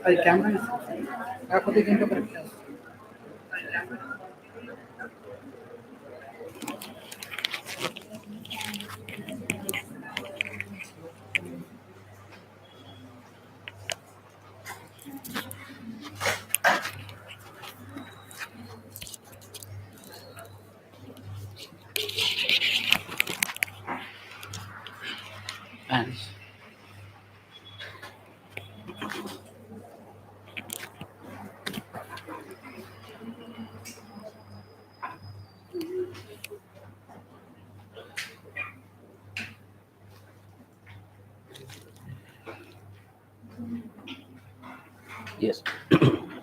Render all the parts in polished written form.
అది కెమెరా కాకపోతే దీంట్లో correct. Yes.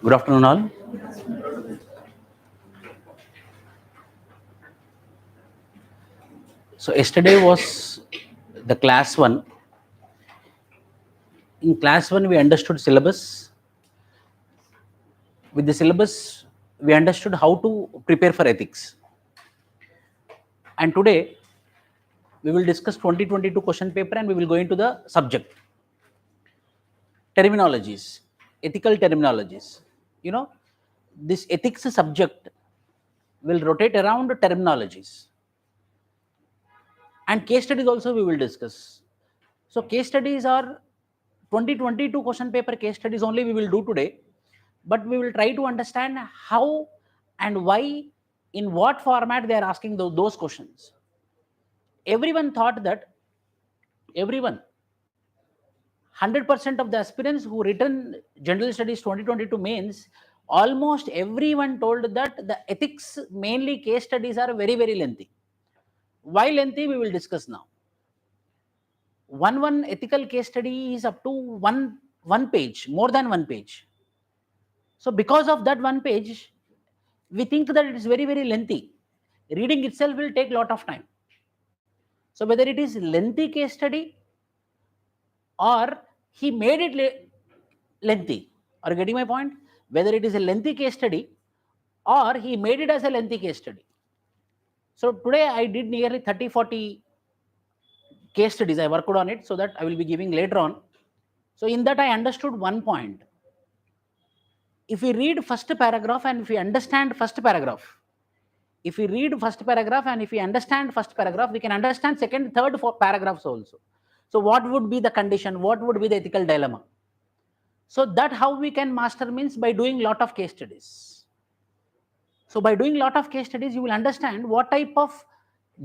Good afternoon, all. So yesterday was the class 1. In class 1, we understood syllabus. With the syllabus, we understood how to prepare for ethics. And today, we will discuss 2022 question paper and we will go into the subject. Terminologies, ethical terminologies. You know, this ethics subject will rotate around terminologies. And case studies also we will discuss. So case studies are 2022 question paper case studies only we will do today, but we will try to understand how and why, in what format they are asking those questions. Everyone thought that, 100% of the aspirants who written General Studies 2022 mains, almost everyone told that the ethics mainly case studies are very, very lengthy. Why lengthy, we will discuss now. One ethical case study is up to one page, more than 1 page. So because of that 1 page, we think that it is very, very lengthy. Reading itself will take a lot of time. So whether it is lengthy case study or he made it lengthy, are you getting my point? Whether it is a lengthy case study or he made it as a lengthy case study. So today I did nearly 30-40 case studies. I worked on it, so that I will be giving later on. So in that I understood one point. If we read first paragraph and if we understand first paragraph, if we read first paragraph and if we understand first paragraph, we can understand second, third, fourth paragraphs also. So what would be the condition? What would be the ethical dilemma? So that how we can master means by doing lot of case studies. So by doing lot of case studies, you will understand what type of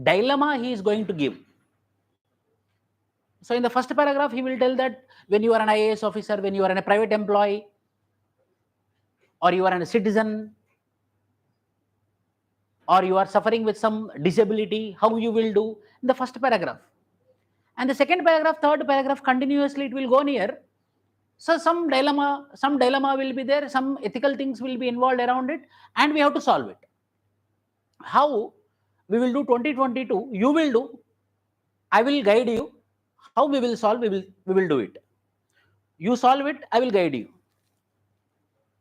dilemma he is going to give. So in the first paragraph, he will tell that when you are an IAS officer, when you are a private employee, or you are a citizen, or you are suffering with some disability, how you will do in the first paragraph. And the second paragraph, third paragraph, continuously it will go near. So some dilemma will be there, some ethical things will be involved around it, and we have to solve it. How we will do 2022, you will do, I will guide you. How we will solve, we will do it. You solve it, I will guide you.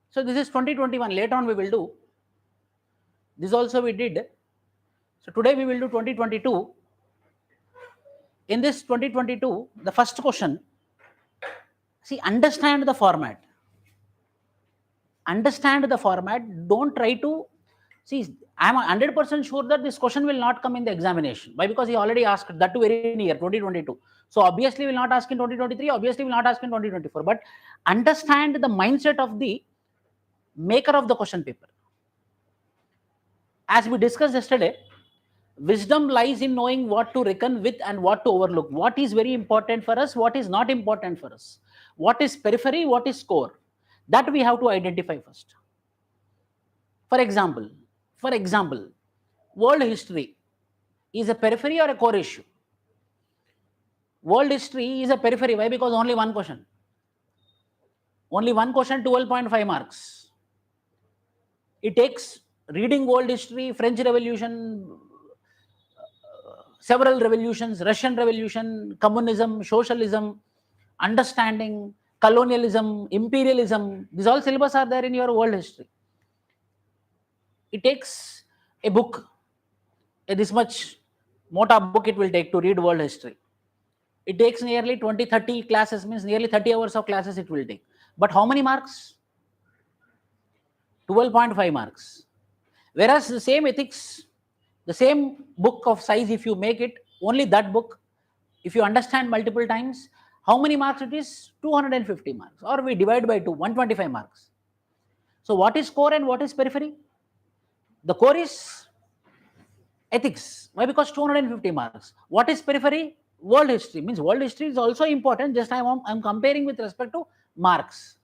So this is 2021, later on we will do. This also we did. So today we will do 2022. In this 2022, the first question, see, understand the format. Understand the format. Don't try to, see, I am 100% sure that this question will not come in the examination. Why? Because he already asked that to very near 2022. So obviously will not ask in 2023, obviously will not ask in 2024. But understand the mindset of the maker of the question paper. As we discussed yesterday, wisdom lies in knowing what to reckon with and what to overlook. What is very important for us, what is not important for us. What is periphery, what is core. That we have to identify first. For example, world history is a periphery or a core issue? World history is a periphery. Why? Because only one question. Only one question, 12.5 marks. It takes reading world history, French Revolution, several revolutions, Russian Revolution, communism, socialism, understanding, colonialism, imperialism, these all syllabus are there in your world history. It takes a book, this much mota book it will take to read world history. It takes nearly 20-30 classes, means nearly 30 hours of classes it will take. But how many marks? 12.5 marks. Whereas the same ethics, the same book of size, if you make it, only that book, if you understand multiple times, how many marks it is? 250 marks. Or we divide by 2, 125 marks. So what is core and what is periphery? The core is ethics. Why? Because 250 marks. What is periphery? World history. Means world history is also important, just I'm comparing with respect to marks.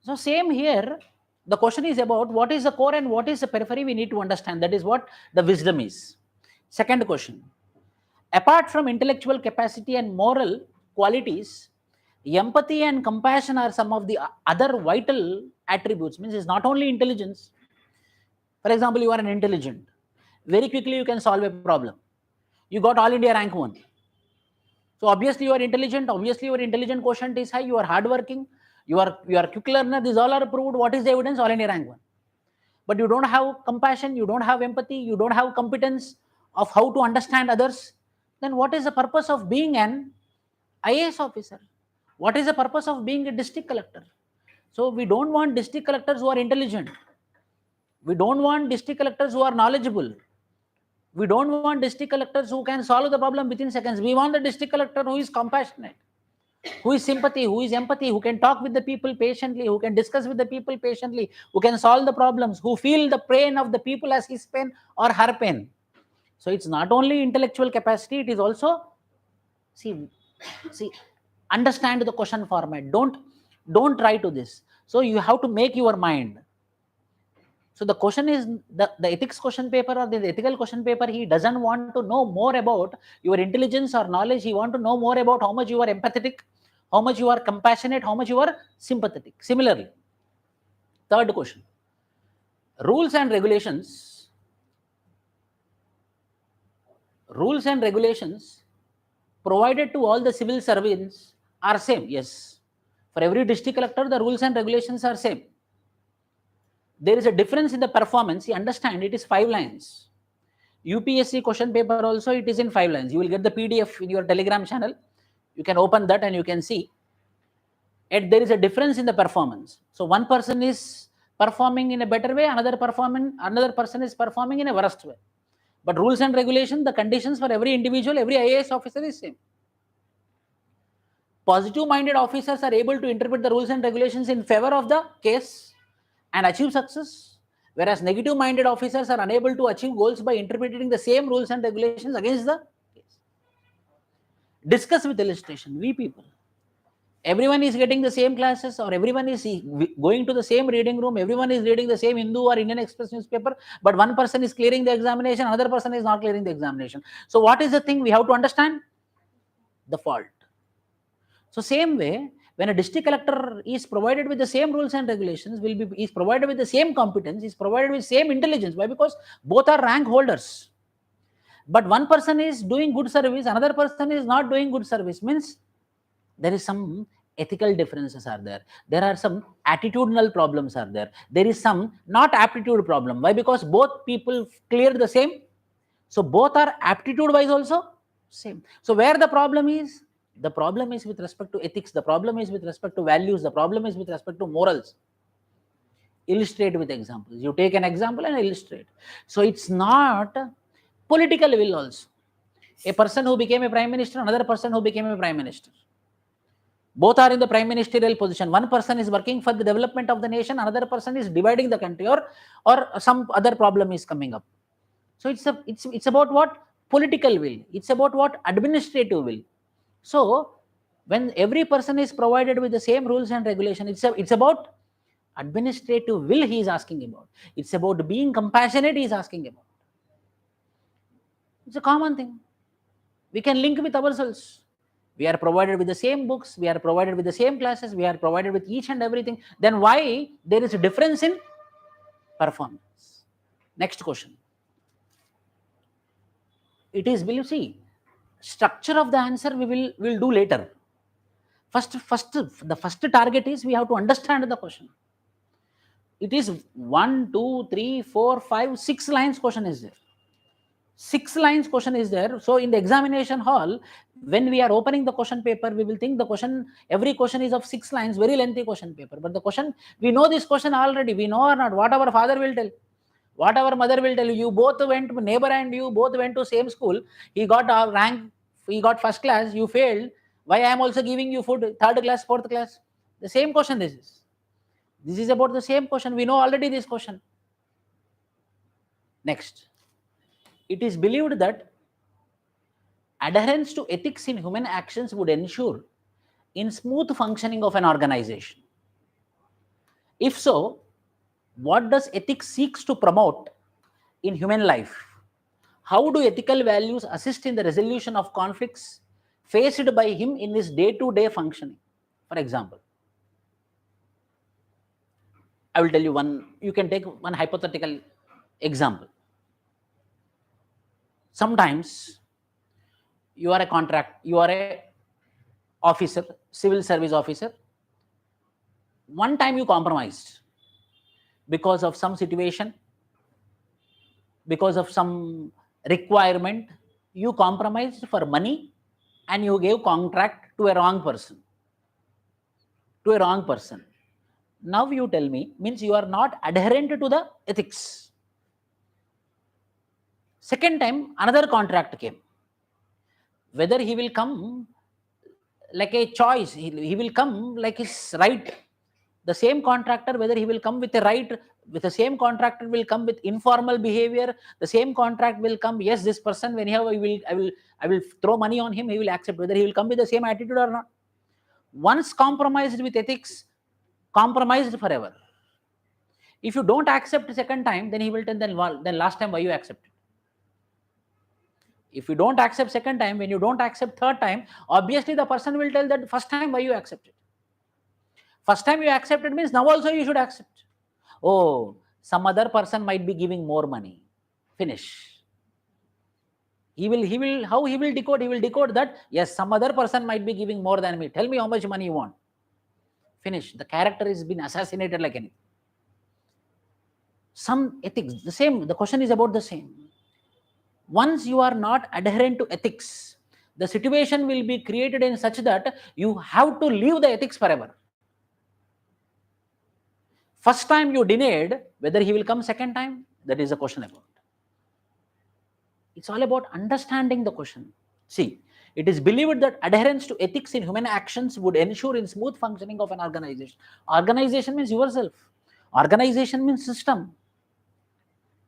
So same here, the question is about what is the core and what is the periphery, we need to understand. That is what the wisdom is. Second question, apart from intellectual capacity and moral qualities, empathy and compassion are some of the other vital attributes. Means it's not only intelligence. For example, you are an intelligent. Very quickly you can solve a problem. You got all India rank 1. So obviously you are intelligent. Obviously your intelligent quotient is high. You are hardworking. You are quick learner. These all are proved. What is the evidence? All India rank 1. But you don't have compassion. You don't have empathy. You don't have competence of how to understand others. Then what is the purpose of being an IAS officer? What is the purpose of being a district collector? So we don't want district collectors who are intelligent. We don't want district collectors who are knowledgeable. We don't want district collectors who can solve the problem within seconds. We want the district collector who is compassionate, who is sympathy, who is empathy, who can talk with the people patiently, who can discuss with the people patiently, who can solve the problems, who feel the pain of the people as his pain or her pain. So it's not only intellectual capacity, it is also, see, understand the question format. Don't try to this. So you have to make your mind. So the question is, the ethics question paper or the ethical question paper, he doesn't want to know more about your intelligence or knowledge. He wants to know more about how much you are empathetic, how much you are compassionate, how much you are sympathetic. Similarly, third question, rules and regulations provided to all the civil servants are same. Yes, for every district collector the rules and regulations are same. There is a difference in the performance. You understand, it is 5 lines. UPSC question paper also, it is in 5 lines. You will get the PDF in your Telegram channel. You can open that and you can see. And there is a difference in the performance. So one person is performing in a better way, another person is performing in a worst way. But rules and regulations, the conditions for every individual, every IAS officer is same. Positive-minded officers are able to interpret the rules and regulations in favor of the case and achieve success, whereas negative-minded officers are unable to achieve goals by interpreting the same rules and regulations against the case. Discuss with illustration. We people, everyone is getting the same classes, or everyone is going to the same reading room, everyone is reading the same Hindu or Indian Express newspaper, but one person is clearing the examination, another person is not clearing the examination. So what is the thing we have to understand? The fault. So same way, when a district collector is provided with the same rules and regulations, is provided with the same competence, is provided with same intelligence. Why? Because both are rank holders. But one person is doing good service, another person is not doing good service. Means there is some ethical differences are there. There are some attitudinal problems are there. There is some not aptitude problem. Why? Because both people cleared the same. So both are aptitude wise also same. So where the problem is? The problem is with respect to ethics. The problem is with respect to values. The problem is with respect to morals. Illustrate with examples. You take an example and illustrate. So it's not political will also. A person who became a prime minister, another person who became a prime minister. Both are in the prime ministerial position. One person is working for the development of the nation, another person is dividing the country, or some other problem is coming up. So it's about what? Political will. It's about what? Administrative will. So when every person is provided with the same rules and regulations, it's about administrative will he is asking about. It's about being compassionate he is asking about. It's a common thing. We can link with ourselves. We are provided with the same books, we are provided with the same classes, we are provided with each and everything. Then why there is a difference in performance? Next question. It is, will you see, structure of the answer we will do later. The first target is we have to understand the question. It is 1, 2, 3, 4, 5, 6 lines question is there. 6 lines question is there. So in the examination hall, when we are opening the question paper, we will think the question, every question is of 6 lines, very lengthy question paper. But the question, we know this question already, we know or not, what our father will tell, what our mother will tell you, both went, neighbor and you both went to same school, he got a rank, he got first class, you failed, why I am also giving you food, third class, fourth class? The same question this is. This is about the same question, we know already this question. Next. It is believed that adherence to ethics in human actions would ensure in smooth functioning of an organization. If so, what does ethics seeks to promote in human life? How do ethical values assist in the resolution of conflicts faced by him in his day-to-day functioning? For example, I will tell you one, you can take one hypothetical example. Sometimes you are a officer, civil service officer. One time you compromised because of some situation, because of some requirement, you compromised for money and you gave contract to a wrong person. Now you tell me, means you are not adherent to the ethics. Second time, another contract came. Whether he will come like a choice, he will come like his right. The same contractor, whether he will come with a right, with the same contractor will come with informal behavior, the same contract will come, yes, this person, whenever I will throw money on him, he will accept, whether he will come with the same attitude or not. Once compromised with ethics, compromised forever. If you don't accept second time, then he will tell, then last time why you accepted? If you don't accept second time, when you don't accept third time, obviously the person will tell that first time why you accepted. First time you accepted means now also you should accept. Oh, some other person might be giving more money. Finish. How he will decode? He will decode that, yes, some other person might be giving more than me. Tell me how much money you want. Finish. The character has been assassinated like anything. Some ethics, the same, the question is about the same. Once you are not adherent to ethics, the situation will be created in such that you have to leave the ethics forever. First time you denied, whether he will come second time, that is a question about. It's all about understanding the question. See, it is believed that adherence to ethics in human actions would ensure in smooth functioning of an organization. Organization means yourself. Organization means system.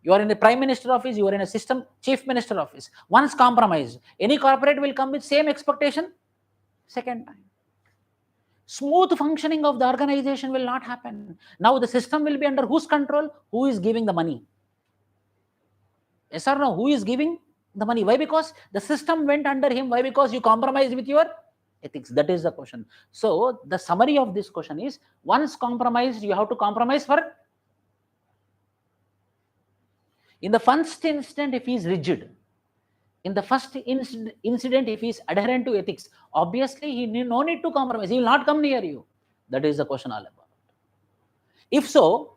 You are in the prime minister office, you are in a system chief minister office. Once compromised, any corporate will come with same expectation second time. Smooth functioning of the organization will not happen. Now the system will be under whose control? Who is giving the money? Yes or no? Who is giving the money? Why? Because the system went under him. Why? Because you compromised with your ethics. That is the question. So the summary of this question is, once compromised, you have to compromise for. In the first instant, if he is rigid, in the first incident, if he is adherent to ethics, obviously he no need to compromise. He will not come near you. That is the question all about. If so,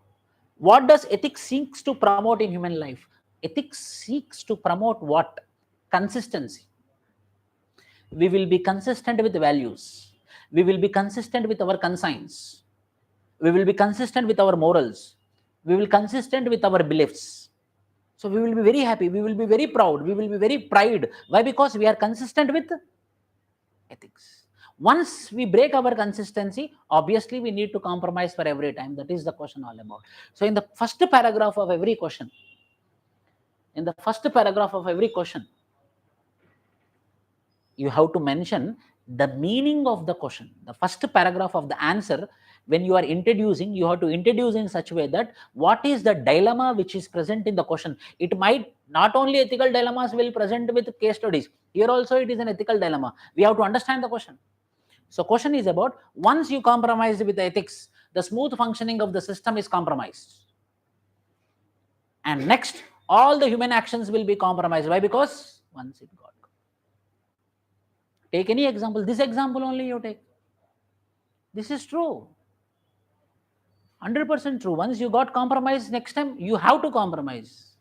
what does ethics seeks to promote in human life? Ethics seeks to promote what? Consistency. We will be consistent with values. We will be consistent with our conscience. We will be consistent with our morals. We will be consistent with our beliefs. So we will be very happy. We will be very proud. We will be very pride. Why? Because we are consistent with ethics. Once we break our consistency, obviously we need to compromise for every time. That is the question all about. So in the first paragraph of every question, you have to mention the meaning of the question. The first paragraph of the answer, when you are introducing, you have to introduce in such a way that what is the dilemma which is present in the question. It might not only ethical dilemmas will present with case studies. Here also it is an ethical dilemma. We have to understand the question. So question is about, once you compromise with the ethics, the smooth functioning of the system is compromised. And next, all the human actions will be compromised. Why? Because once it got. Take any example. This example only you take. This is true. 100% true. Once you got compromised, next time you have to compromise.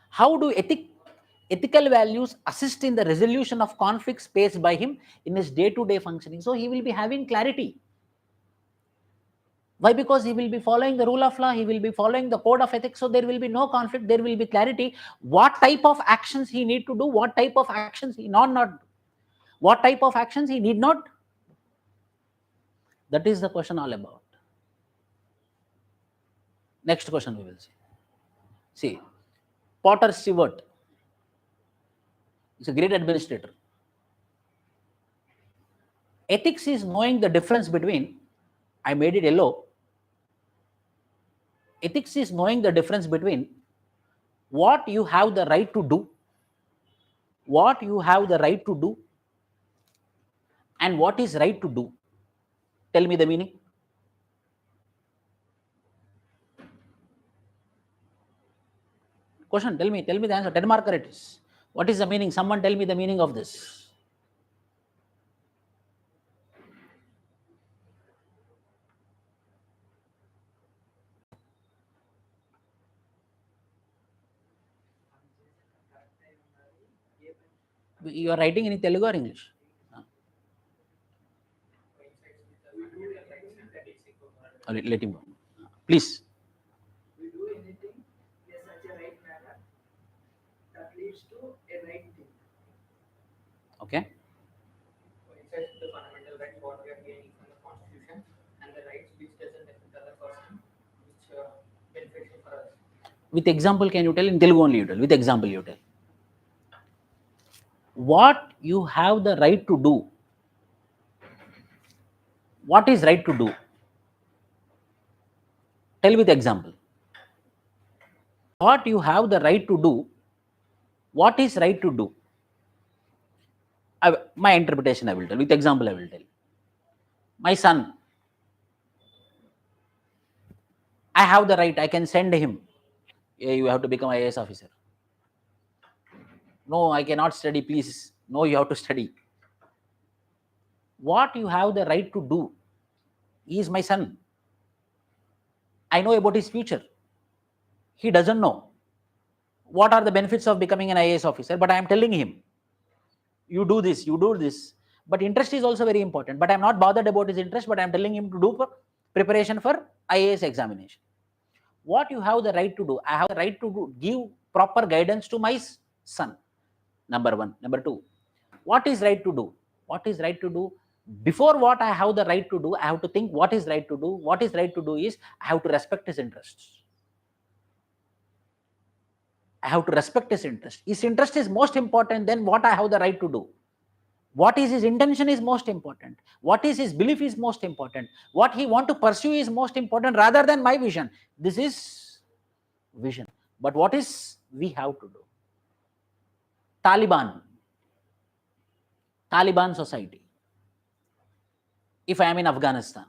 How do ethical values assist in the resolution of conflicts faced by him in his day-to-day functioning? So he will be having clarity. Why? Because he will be following the rule of law, he will be following the code of ethics, so there will be no conflict, there will be clarity. What type of actions he need to do, what type of actions he not what type of actions he need not. That is the question all about. Next question we will see. See, Potter Stewart is a great administrator. Ethics is knowing the difference between, I made it yellow. Ethics is knowing the difference between what you have the right to do, what you have the right to do, and what is right to do. Tell me the meaning. Question, tell me the answer. 10 marker it is. What is the meaning? Someone tell me the meaning of this. You are writing in Telugu or English? Let him go. Please. We do anything in such a right manner that leads to a right thing. Okay. Coincides with the fundamental rights what we are gaining from the Constitution and the rights which doesn't affect the other person, which beneficial for us. With example, can you tell? In Telugu only you tell. With example you tell. What you have the right to do. What is right to do? Tell with example. What you have the right to do. What is right to do? My interpretation I will tell. With example I will tell. My son, I have the right, I can send him. Yeah, you have to become an IAS officer. No, I cannot study, please. No, you have to study. What you have the right to do. He is my son. I know about his future. He doesn't know what are the benefits of becoming an IAS officer, but I am telling him, you do this, you do this. But interest is also very important. But I am not bothered about his interest, but I am telling him to do preparation for IAS examination. What you have the right to do, I have the right to give proper guidance to my son. Number one. Number two, what is right to do? What is right to do? Before what I have the right to do, I have to think what is right to do. What is right to do is I have to respect his interests. I have to respect his interest. His interest is most important than what I have the right to do. What is his intention is most important. What is his belief is most important. What he want to pursue is most important rather than my vision. This is vision. But what is we have to do? Taliban society. If I am in Afghanistan,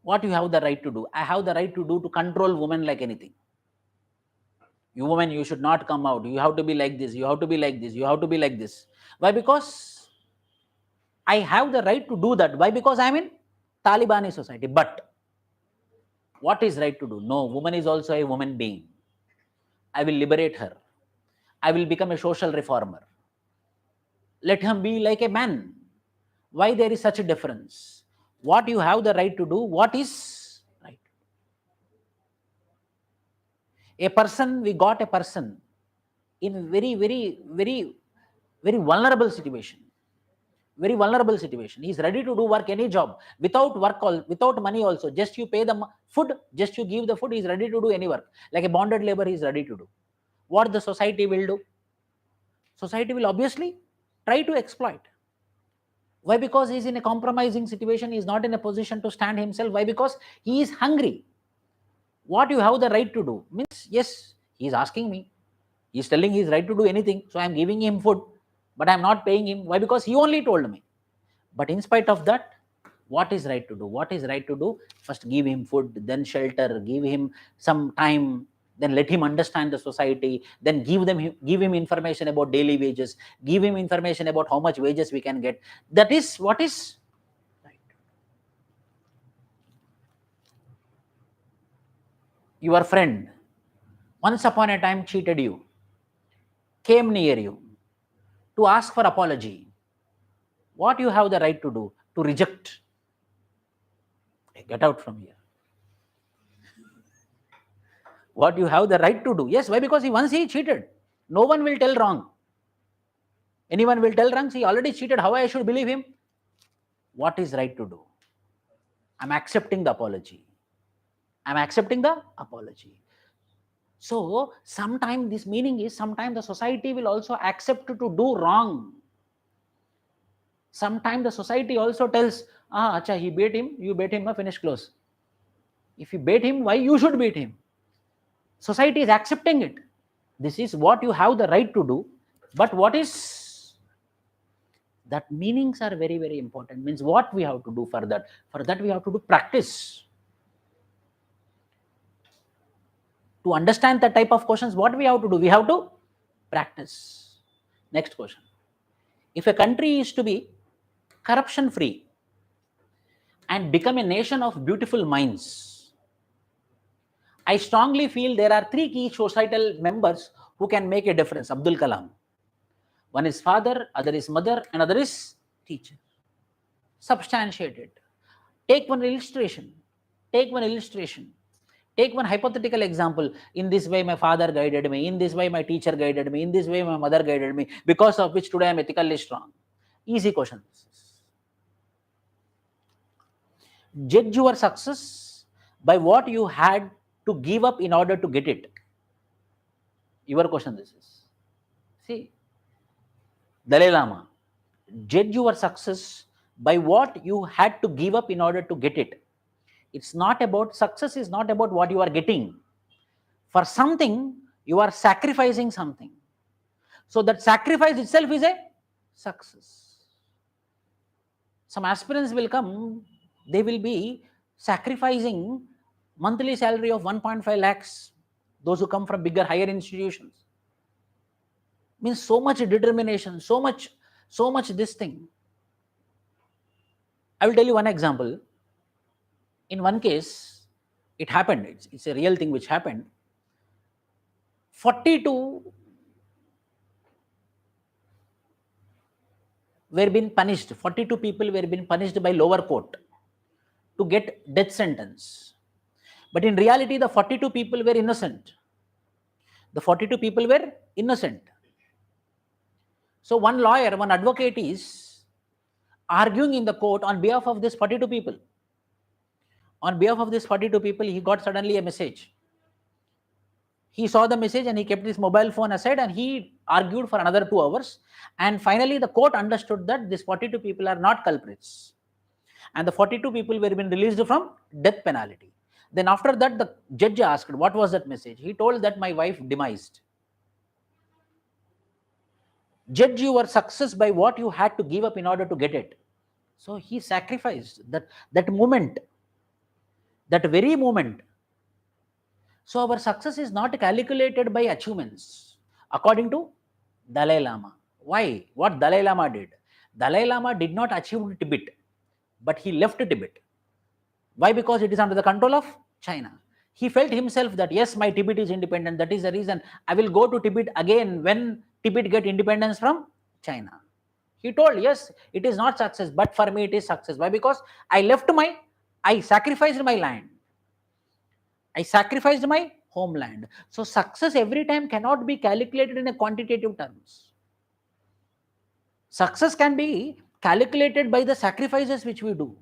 what you have the right to do? I have the right to do to control women like anything. You women, you should not come out. You have to be like this. You have to be like this. You have to be like this. Why? Because I have the right to do that. Why? Because I am in Taliban society. But what is right to do? No, woman is also a woman being. I will liberate her. I will become a social reformer. Let him be like a man. Why there is such a difference? What you have the right to do, what is right? A person, we got a person in very vulnerable situation. Very vulnerable situation. He is ready to do work, any job, without without money also. Just you pay the food, just you give the food, he is ready to do any work. Like a bonded labor, he is ready to do. What the society will do? Society will obviously try to exploit. Why? Because he is in a compromising situation. He is not in a position to stand himself. Why? Because he is hungry. What you have the right to do means, yes, he is asking me. He is telling he is right to do anything. So I am giving him food, but I am not paying him. Why? Because he only told me. But in spite of that, what is right to do? What is right to do? First give him food, then shelter, give him some time, then let him understand the society, then give him information about daily wages, give him information about how much wages we can get. That is what is right. Your friend once upon a time cheated you, came near you to ask for apology. What you have the right to do? To reject. Get out from here. What you have the right to do? Yes, why? Because once he cheated. No one will tell wrong. Anyone will tell wrong? He already cheated. How I should believe him? What is right to do? I'm accepting the apology. I'm accepting the apology. So sometimes this meaning is, sometimes the society will also accept to do wrong. Sometimes the society also tells, acha, he beat him, you beat him, finish close. If you beat him, why you should beat him? Society is accepting it. This is what you have the right to do. But what is that? Meanings are very, very important. Means what we have to do for that? For that we have to do practice. To understand that type of questions, what we have to do? We have to practice. Next question. If a country is to be corruption free and become a nation of beautiful minds, I strongly feel there are 3 key societal members who can make a difference. Abdul Kalam. One is father, other is mother, and other is teacher. Substantiated. Take one illustration. Take one illustration. Take one hypothetical example. In this way my father guided me. In this way my teacher guided me. In this way my mother guided me. Because of which today I am ethically strong. Easy question. Judge your success by what you had to give up in order to get it. Your question this is. See, Dalai Lama. Judge your success by what you had to give up in order to get it. It's not about, success is not about what you are getting. For something, you are sacrificing something. So that sacrifice itself is a success. Some aspirants will come, they will be sacrificing monthly salary of 1.5 lakhs. Those who come from bigger, higher institutions. Means so much determination, so much this thing. I will tell you one example. In one case, it happened. It's a real thing which happened. 42 were being punished. 42 people were being punished by lower court to get death sentence. But in reality, the 42 people were innocent. The 42 people were innocent. So one lawyer, one advocate is arguing in the court on behalf of these 42 people. On behalf of these 42 people, he got suddenly a message. He saw the message and he kept his mobile phone aside and he argued for another 2 hours. And finally, the court understood that these 42 people are not culprits. And the 42 people were being released from death penalty. Then after that, the judge asked, what was that message? He told that my wife demised. Judge your success by what you had to give up in order to get it. So he sacrificed that moment, that very moment. So our success is not calculated by achievements, according to Dalai Lama. Why? What Dalai Lama did? Dalai Lama did not achieve Tibet, but he left Tibet. Why? Because it is under the control of China. He felt himself that yes, my Tibet is independent. That is the reason I will go to Tibet again when Tibet get independence from China. He told, yes, it is not success, but for me it is success. Why? Because I sacrificed my land. I sacrificed my homeland. So success every time cannot be calculated in a quantitative terms. Success can be calculated by the sacrifices which we do.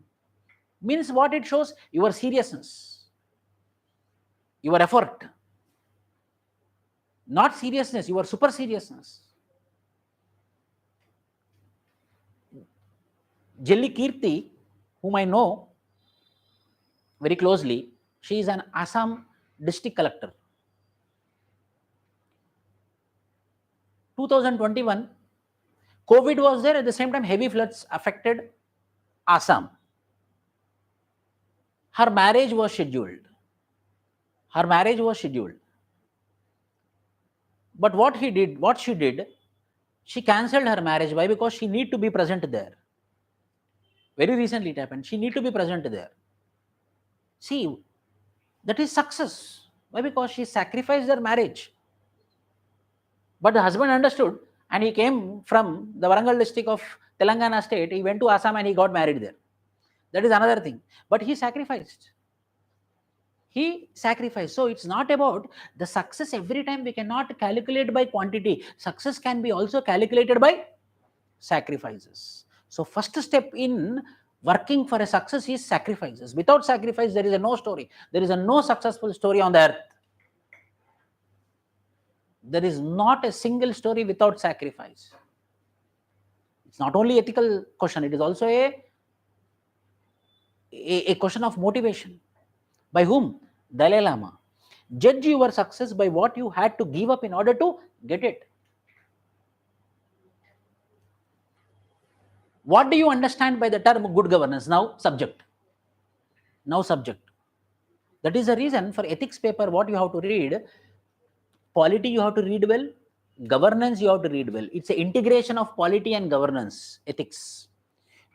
Means what it shows? Your seriousness, your effort. Not seriousness, your super seriousness. Jelly Kirti, whom I know very closely, she is an Assam district collector. 2021, COVID was there, at the same time heavy floods affected Assam. Her marriage was scheduled. But what she did, she cancelled her marriage. Why? Because she need to be present there. Very recently it happened. She need to be present there. See, that is success. Why? Because she sacrificed her marriage. But the husband understood, and he came from the Warangal district of Telangana state. He went to Assam and he got married there. That is another thing. But he sacrificed. So it's not about the success. Every time we cannot calculate by quantity. Success can be also calculated by sacrifices. So first step in working for a success is sacrifices. Without sacrifice, there is no story. There is no successful story on the earth. There is not a single story without sacrifice. It's not only ethical question, it is also a question of motivation. By whom? Dalai Lama. Judge your success by what you had to give up in order to get it. What do you understand by the term good governance? Now subject. That is the reason for ethics paper what you have to read. Polity you have to read well. Governance you have to read well. It's an integration of polity and governance, ethics.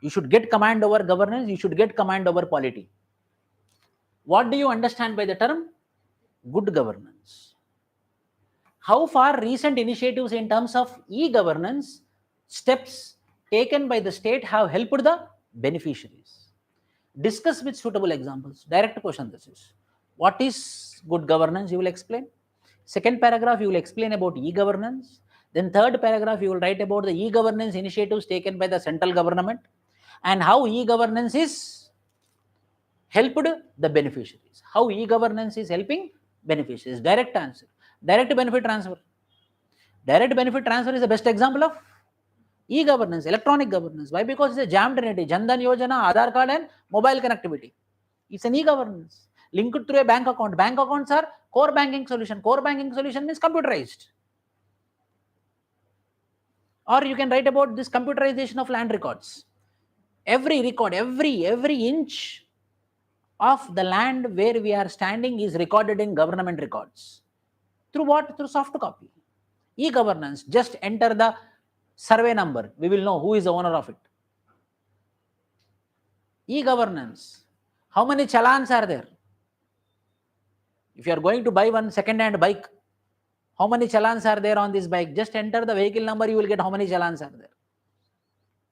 You should get command over governance. You should get command over polity. What do you understand by the term good governance? How far recent initiatives in terms of e-governance steps taken by the state have helped the beneficiaries? Discuss with suitable examples. Direct question this is. What is good governance? You will explain. Second paragraph, you will explain about e-governance. Then third paragraph, you will write about the e-governance initiatives taken by the central government and how e-governance is helped the beneficiaries. How e-governance is helping beneficiaries. Direct answer. Direct benefit transfer. Direct benefit transfer is the best example of e-governance, electronic governance. Why? Because it's a jammed entity. Jan Dhan Yojana, Aadhaar card and mobile connectivity. It's an e-governance linked through a bank account. Bank accounts are core banking solution. Core banking solution means computerized. Or you can write about this computerization of land records. Every record, every inch of the land where we are standing is recorded in government records. Through what? Through soft copy. E-governance, just enter the survey number. We will know who is the owner of it. E-governance. How many challans are there? If you are going to buy one second-hand bike, how many challans are there on this bike? Just enter the vehicle number, you will get how many challans are there.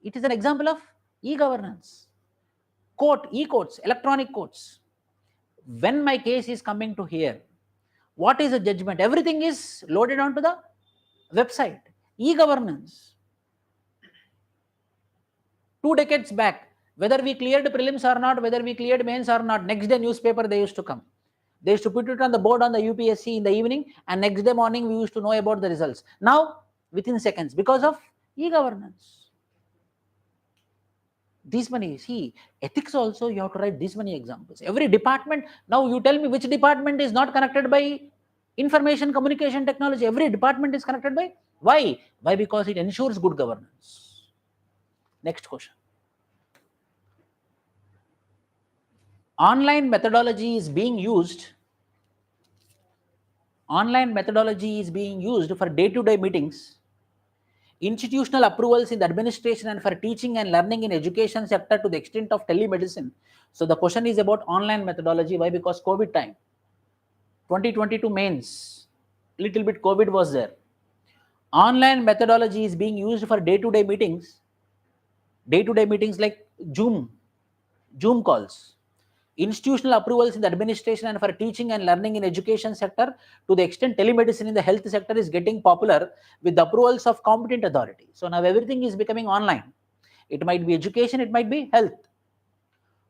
It is an example of e-governance. Court, e-courts, electronic courts. When my case is coming to here, what is the judgment? Everything is loaded onto the website. E-governance. 2 decades back, whether we cleared prelims or not, whether we cleared mains or not, next day newspaper they used to come. They used to put it on the board on the UPSC in the evening, and next day morning we used to know about the results. Now, within seconds, because of e-governance. These many, see, ethics also you have to write these many examples. Every department, now you tell me which department is not connected by information communication technology. Every department is connected by, why? Why? Because it ensures good governance. Next question. Online methodology is being used for day-to-day meetings, institutional approvals in the administration, and for teaching and learning in education sector to the extent of telemedicine. So the question is about online methodology. Why? Because COVID time, 2022 mains, little bit COVID was there. Online methodology is being used for day-to-day meetings like Zoom calls, institutional approvals in the administration, and for teaching and learning in education sector to the extent telemedicine in the health sector is getting popular with the approvals of competent authority. So now everything is becoming online. It might be education, it might be health.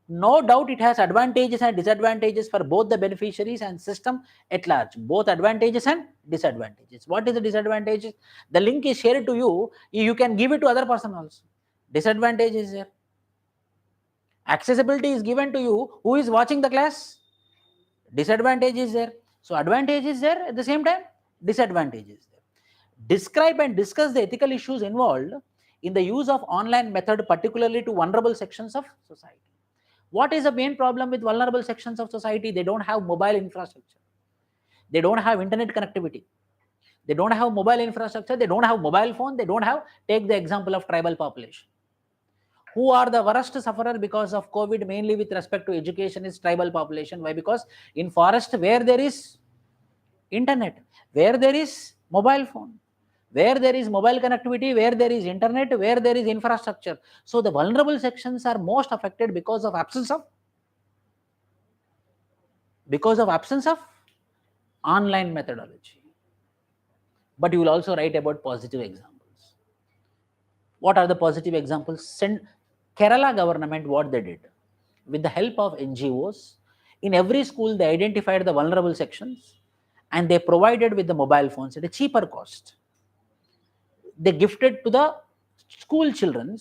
No doubt it has advantages and disadvantages for both the beneficiaries and system at large. Both advantages and disadvantages. What is the disadvantages? The link is shared to you. You can give it to other person also. Disadvantage is there. Accessibility is given to you. Who is watching the class? Disadvantage is there. So advantage is there, at the same time disadvantage is there. Describe and discuss the ethical issues involved in the use of online method, particularly to vulnerable sections of society. What is the main problem with vulnerable sections of society? They don't have mobile infrastructure. They don't have internet connectivity. They don't have mobile infrastructure, they don't have mobile phone, they don't have, take the example of tribal population. Who are the worst sufferer because of COVID, mainly with respect to education, is tribal population. Why? Because in forest where there is internet, where there is mobile phone, where there is mobile connectivity, where there is internet, where there is infrastructure. So the vulnerable sections are most affected because of absence of online methodology. But you will also write about positive examples. What are the positive examples? Kerala government, what they did, with the help of NGOs, in every school they identified the vulnerable sections and they provided with the mobile phones at a cheaper cost. They gifted to the school children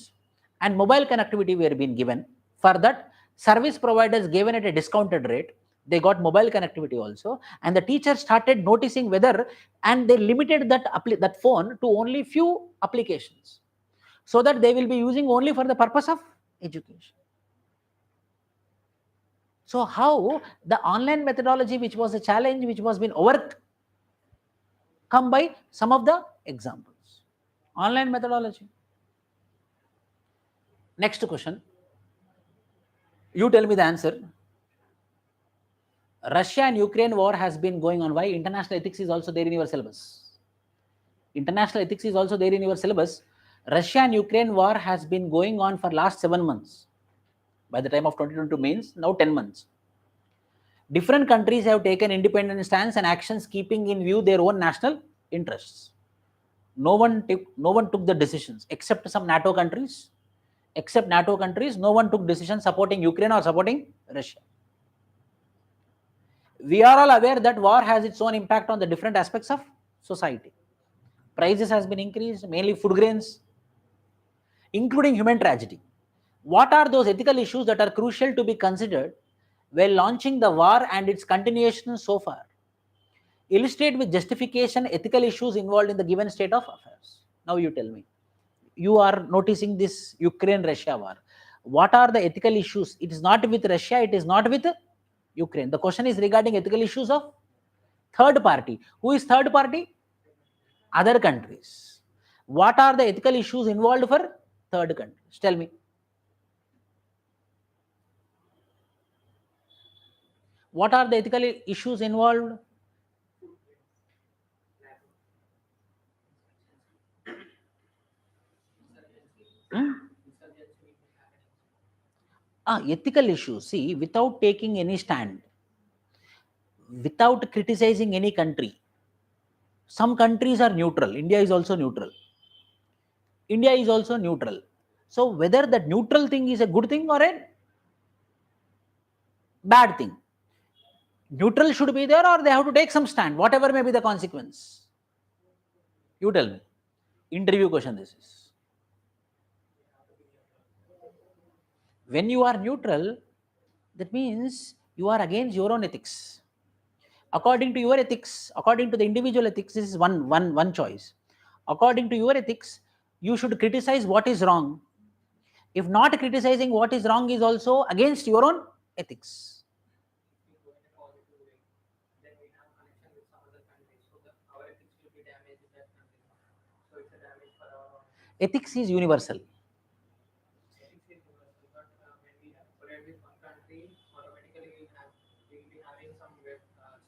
and mobile connectivity were being given. For that, service providers given at a discounted rate. They got mobile connectivity also, and the teachers started noticing whether, and they limited that phone to only few applications, so that they will be using only for the purpose of education. So how the online methodology, which was a challenge, which was been overcome by some of the examples. Online methodology. Next question. You tell me the answer. Russia and Ukraine war has been going on. Why? International ethics is also there in your syllabus. International ethics is also there in your syllabus. Russia and Ukraine war has been going on for last 7 months. By the time of 2022 mains, now 10 months. Different countries have taken independent stance and actions keeping in view their own national interests. No one took the decisions except some NATO countries. Except NATO countries, no one took decisions supporting Ukraine or supporting Russia. We are all aware that war has its own impact on the different aspects of society. Prices has been increased, mainly food grains, including human tragedy. What are those ethical issues that are crucial to be considered while launching the war and its continuation so far? Illustrate with justification ethical issues involved in the given state of affairs. Now you tell me. You are noticing this Ukraine-Russia war. What are the ethical issues? It is not with Russia, it is not with Ukraine. The question is regarding ethical issues of third party. Who is third party? Other countries. What are the ethical issues involved for third countries? Tell me. What are the ethical issues involved? Ethical issues. See, without taking any stand, without criticizing any country. Some countries are neutral. India is also neutral. India is also neutral. So whether that neutral thing is a good thing or a bad thing, neutral should be there, or they have to take some stand, whatever may be the consequence. You tell me. Interview question this is. When you are neutral, that means you are against your own ethics. According to your ethics, according to the individual ethics, this is one choice. According to your ethics, you should criticize what is wrong. If not criticizing what is wrong is also against your own ethics. If we go in a positive way, then we have connection with some other countries, so that our ethics will be damaged in that country. So it's a damage for our own Ethics is universal. ethics is universal, but when we have collaborate with one country, automatically we will be having some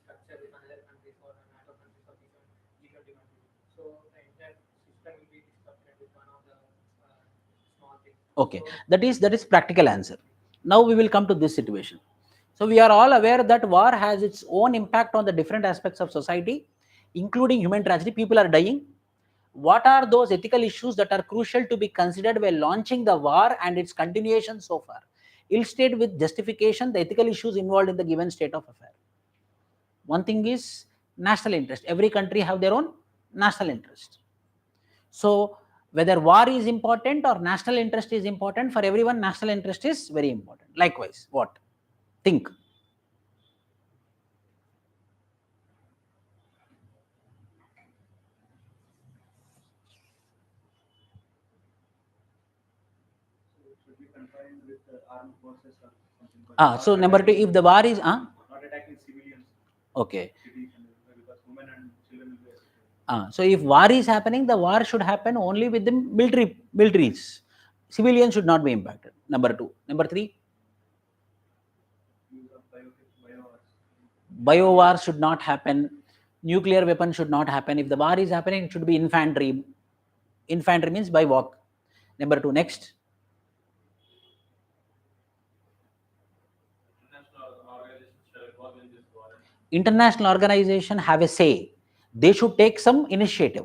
structure with another countries or NATO countries or even G20 countries. So the entire system will be disrupted with one of the small things. Okay, that is practical answer. Now we will come to this situation. So we are all aware that war has its own impact on the different aspects of society, including human tragedy. People are dying. What are those ethical issues that are crucial to be considered while launching the war and its continuation so far? Illustrate with justification the ethical issues involved in the given state of affair. One thing is national interest. Every country have their own national interest. So whether war is important or national interest is important, for everyone national interest is very important. Likewise, what? Think. So it should be confined with the armed forces or something. So number two, if the war is not attacking civilians, okay. cities, because women and children will be affected. So if war is happening, the war should happen only with the militaries. Civilians should not be impacted. Number 2. Number 3. Use of biowars. Biowar should not happen. Nuclear weapon should not happen. If the war is happening, it should be infantry. Infantry means by walk. Number 2. Next. International organization have a say. They should take some initiative.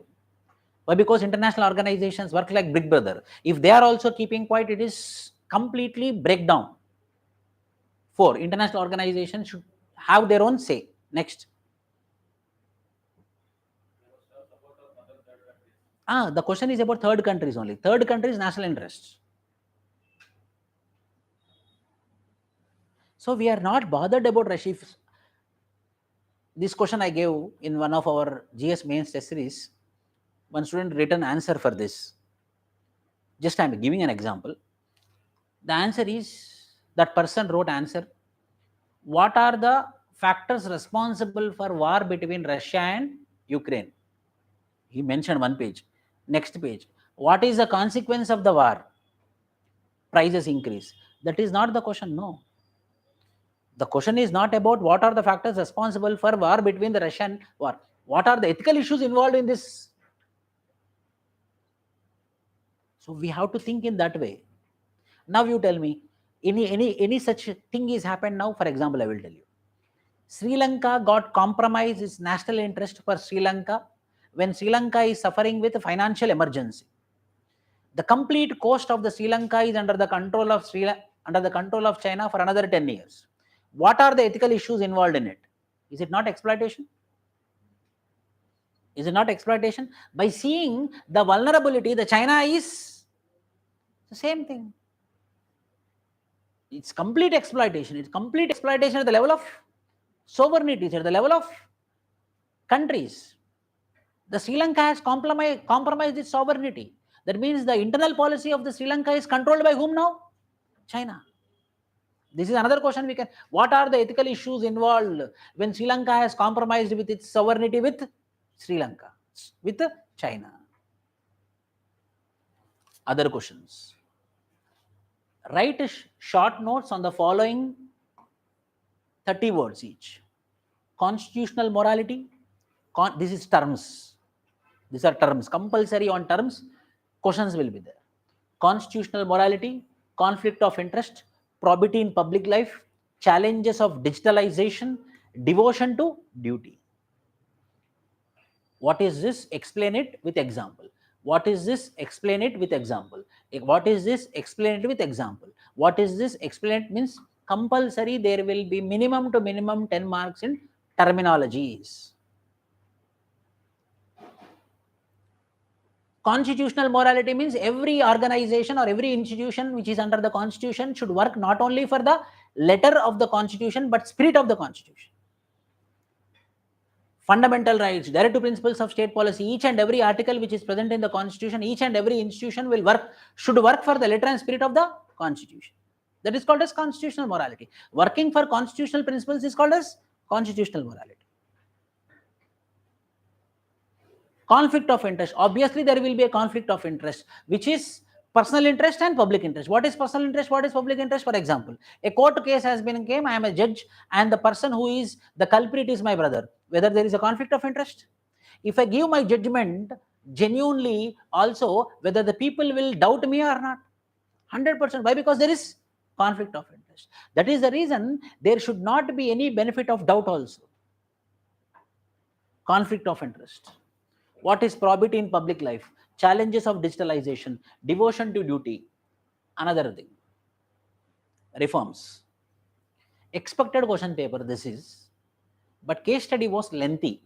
Why? Because international organizations work like Big Brother. If they are also keeping quiet, it is completely breakdown. 4. International organizations should have their own say. Next. The question is about third countries only. Third countries national interests. So we are not bothered about Russia. This question I gave in one of our GS mains test series. One student written answer for this. Just I am giving an example. The answer is, that person wrote answer. What are the factors responsible for war between Russia and Ukraine? He mentioned one page. Next page. What is the consequence of the war? Prices increase. That is not the question, no. The question is not about what are the factors responsible for war between the Russian war. What are the ethical issues involved in this? So we have to think in that way. Now you tell me, any such thing is happened now. For example, I will tell you. Sri Lanka got compromised its national interest for Sri Lanka when Sri Lanka is suffering with a financial emergency. The complete coast of the Sri Lanka is under the control of China for another 10 years. What are the ethical issues involved in it? Is it not exploitation? Is it not exploitation? By seeing the vulnerability, the China is the same thing. It's complete exploitation. It's complete exploitation at the level of sovereignty, at the level of countries. The Sri Lanka has compromised its sovereignty. That means the internal policy of the Sri Lanka is controlled by whom now? China. This is another question we can. What are the ethical issues involved when Sri Lanka has compromised with its sovereignty with Sri Lanka, with China? Other questions. Write short notes on the following 30 words each. Constitutional morality. This is terms. These are terms. Compulsory on terms. Questions will be there. Constitutional morality, conflict of interest, probity in public life, challenges of digitalization, devotion to duty. What is this? Explain it with example. What is this? Explain it with example. What is this? Explain it with example. What is this? Explain it means compulsory. There will be minimum to minimum 10 marks in terminologies. Constitutional morality means every organization or every institution which is under the constitution should work not only for the letter of the constitution but spirit of the constitution. Fundamental rights, directive principles of state policy, each and every article which is present in the constitution, each and every institution should work for the letter and spirit of the constitution. That is called as constitutional morality. Working for constitutional principles is called as constitutional morality. Conflict of interest. Obviously, there will be a conflict of interest, which is personal interest and public interest. What is personal interest? What is public interest? For example, a court case has came. I am a judge, and the person who is the culprit is my brother. Whether there is a conflict of interest? If I give my judgment genuinely, also whether the people will doubt me or not, 100%. Why? Because there is conflict of interest. That is the reason there should not be any benefit of doubt also. Conflict of interest. What is probity in public life? Challenges of digitalization, devotion to duty. Another thing. Reforms. Expected question paper this is, but case study was lengthy,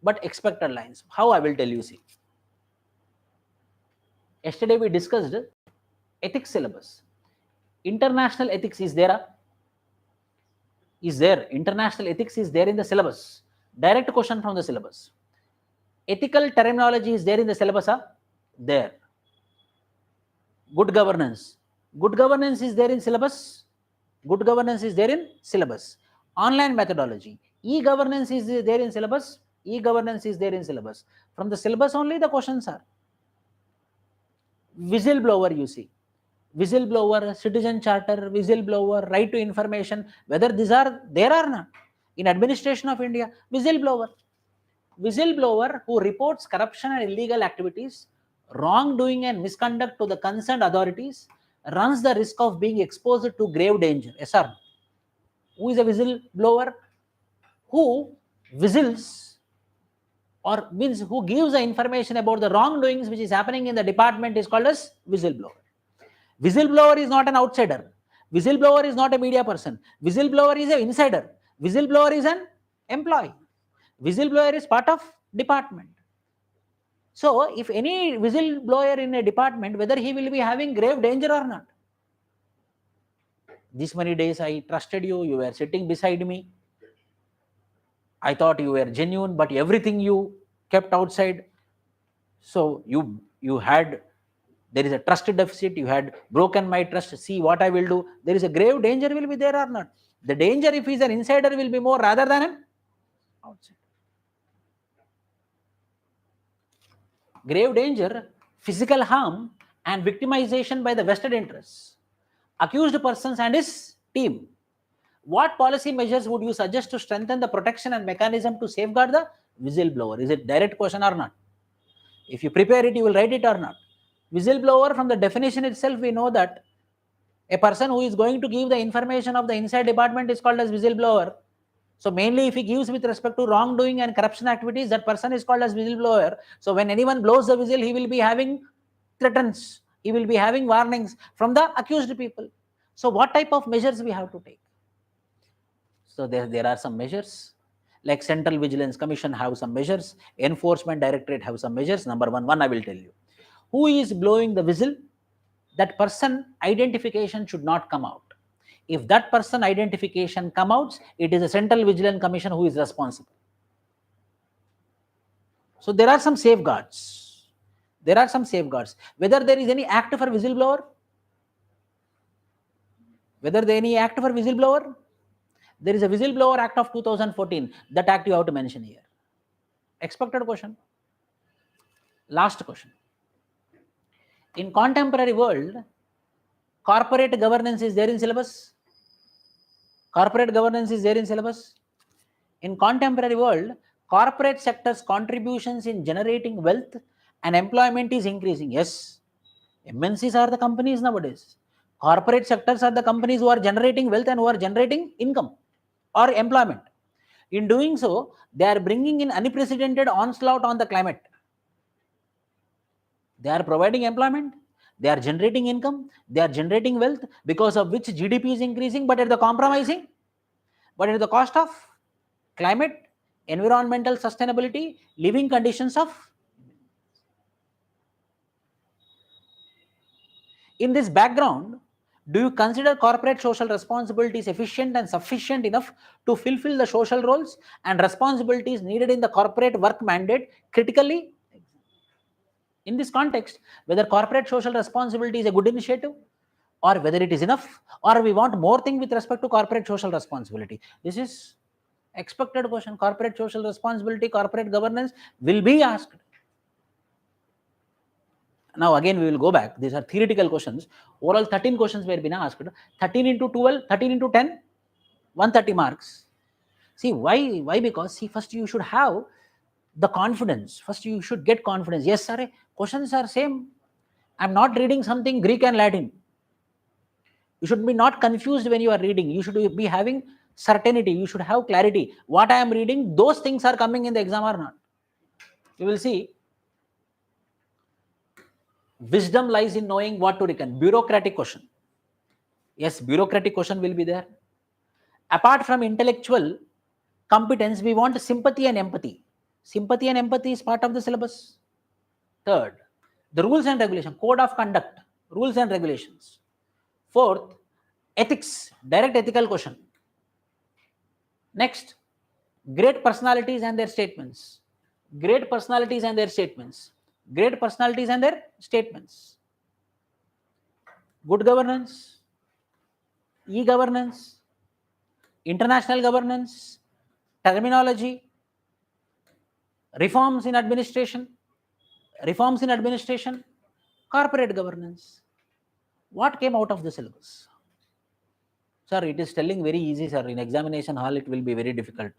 but expected lines. How? I will tell you, see. Yesterday we discussed ethics syllabus. International ethics is there. International ethics is there in the syllabus. Direct question from the syllabus. Ethical terminology is there in the syllabus. There. Good governance. Good governance is there in syllabus. Good governance is there in syllabus. Online methodology. E-governance is there in syllabus. E-governance is there in syllabus. From the syllabus only the questions are. Whistleblower, you see. Whistleblower, citizen charter, whistleblower, right to information, whether these are there or not. In administration of India, whistleblower. Whistleblower who reports corruption and illegal activities, wrongdoing and misconduct to the concerned authorities runs the risk of being exposed to grave danger. Yes, sir. Who is a whistleblower? Who whistles or means who gives the information about the wrongdoings which is happening in the department is called as whistleblower. Whistleblower is not an outsider. Whistleblower is not a media person. Whistleblower is an insider. Whistleblower is an employee. Whistleblower is part of department. So, if any whistleblower in a department, whether he will be having grave danger or not. This many days I trusted you, you were sitting beside me. I thought you were genuine, but everything you kept outside. So, you had, there is a trust deficit, you had broken my trust, see what I will do. There is a grave danger will be there or not. The danger if he is an insider will be more rather than an outsider. Grave danger, physical harm and victimization by the vested interests, accused persons and his team. What policy measures would you suggest to strengthen the protection and mechanism to safeguard the whistleblower? Is it direct question or not? If you prepare it, you will write it or not. Whistleblower, from the definition itself, we know that a person who is going to give the information of the inside department is called as whistleblower. So mainly if he gives with respect to wrongdoing and corruption activities, that person is called as whistleblower. So when anyone blows the whistle, he will be having threats, he will be having warnings from the accused people. So what type of measures we have to take? So there are some measures, like Central Vigilance Commission have some measures, Enforcement Directorate have some measures. Number one I will tell you. Who is blowing the whistle? That person identification should not come out. If that person identification come out, it is a Central Vigilance Commission who is responsible. So there are some safeguards. There are some safeguards. Whether there is any act for whistleblower? Whether there is any act for whistleblower? There is a Whistleblower Act of 2014. That act you have to mention here. Expected question. Last question. In contemporary world, corporate governance is there in syllabus? Corporate governance is there in syllabus? In contemporary world, corporate sector's contributions in generating wealth and employment is increasing. Yes, MNCs are the companies nowadays. Corporate sectors are the companies who are generating wealth and who are generating income or employment. In doing so, they are bringing in unprecedented onslaught on the climate. They are providing employment, they are generating income, they are generating wealth, because of which GDP is increasing, but at the compromising, but at the cost of climate, environmental sustainability, living conditions of. In this background, do you consider corporate social responsibilities efficient and sufficient enough to fulfill the social roles and responsibilities needed in the corporate work mandate critically? In this context, whether corporate social responsibility is a good initiative or whether it is enough, or we want more thing with respect to corporate social responsibility. This is expected question. Corporate social responsibility, corporate governance will be asked. Now again we will go back. These are theoretical questions. Overall 13 questions were been asked. 13 into 12, 13 into 10, 130 marks. See why? Because see, first you should have the confidence. First you should get confidence. Yes, sir, questions are same. I'm not reading something Greek and Latin. You should be not confused when you are reading. You should be having certainty. You should have clarity. What I am reading, those things are coming in the exam or not. You will see. Wisdom lies in knowing what to reckon. Bureaucratic question. Yes, bureaucratic question will be there. Apart from intellectual competence, we want sympathy and empathy. Sympathy and empathy is part of the syllabus. Third, the rules and regulation, code of conduct, rules and regulations. Fourth, ethics, direct ethical question. Next, great personalities and their statements. Great personalities and their statements. Great personalities and their statements. Good governance, e-governance, international governance, terminology, reforms in administration, corporate governance. What came out of the syllabus? Sir, it is telling very easy, sir. In examination hall, it will be very difficult.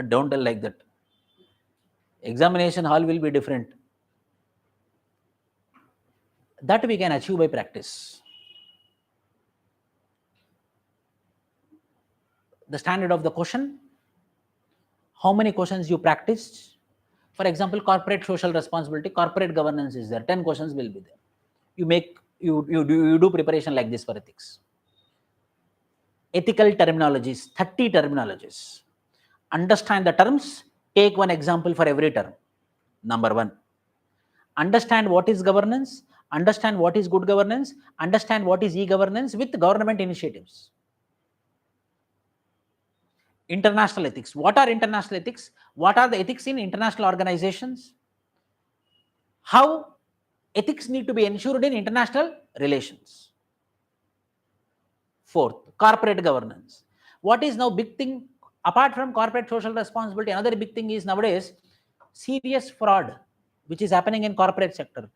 Don't tell like that. Examination hall will be different. That we can achieve by practice. The standard of the question, how many questions you practiced. For example, corporate social responsibility, corporate governance is there. 10 questions will be there. You do preparation like this for ethics. Ethical terminologies, 30 terminologies. Understand the terms, take one example for every term. Number one. Understand what is governance, understand what is good governance, understand what is e-governance with government initiatives. International ethics. What are international ethics? What are the ethics in international organizations? How ethics need to be ensured in international relations. Fourth, corporate governance. What is now big thing? Apart from corporate social responsibility, another big thing is nowadays serious fraud, which is happening in corporate sector.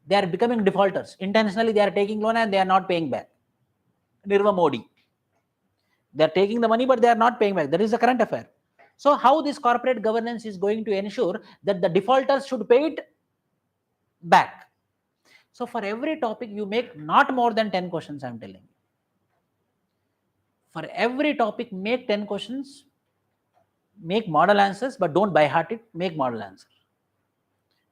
They are becoming defaulters. Intentionally, they are taking loan and they are not paying back. Nirva Modi. They are taking the money, but they are not paying back. That is the current affair. So how this corporate governance is going to ensure that the defaulters should pay it back? So for every topic, you make not more than 10 questions, I am telling you. For every topic, make 10 questions, make model answers, but don't by heart it, make model answer.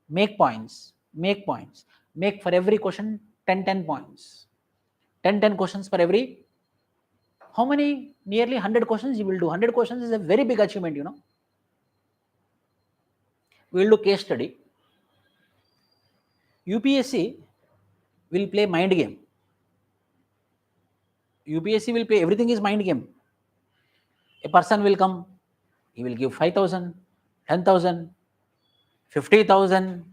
Make points, make points. Make for every question 10 points. 10 questions for every. How many? Nearly 100 questions you will do. 100 questions is a very big achievement, you know. We will do case study. UPSC will play mind game. UPSC will play, everything is mind game. A person will come, he will give 5,000, 10,000, 50,000.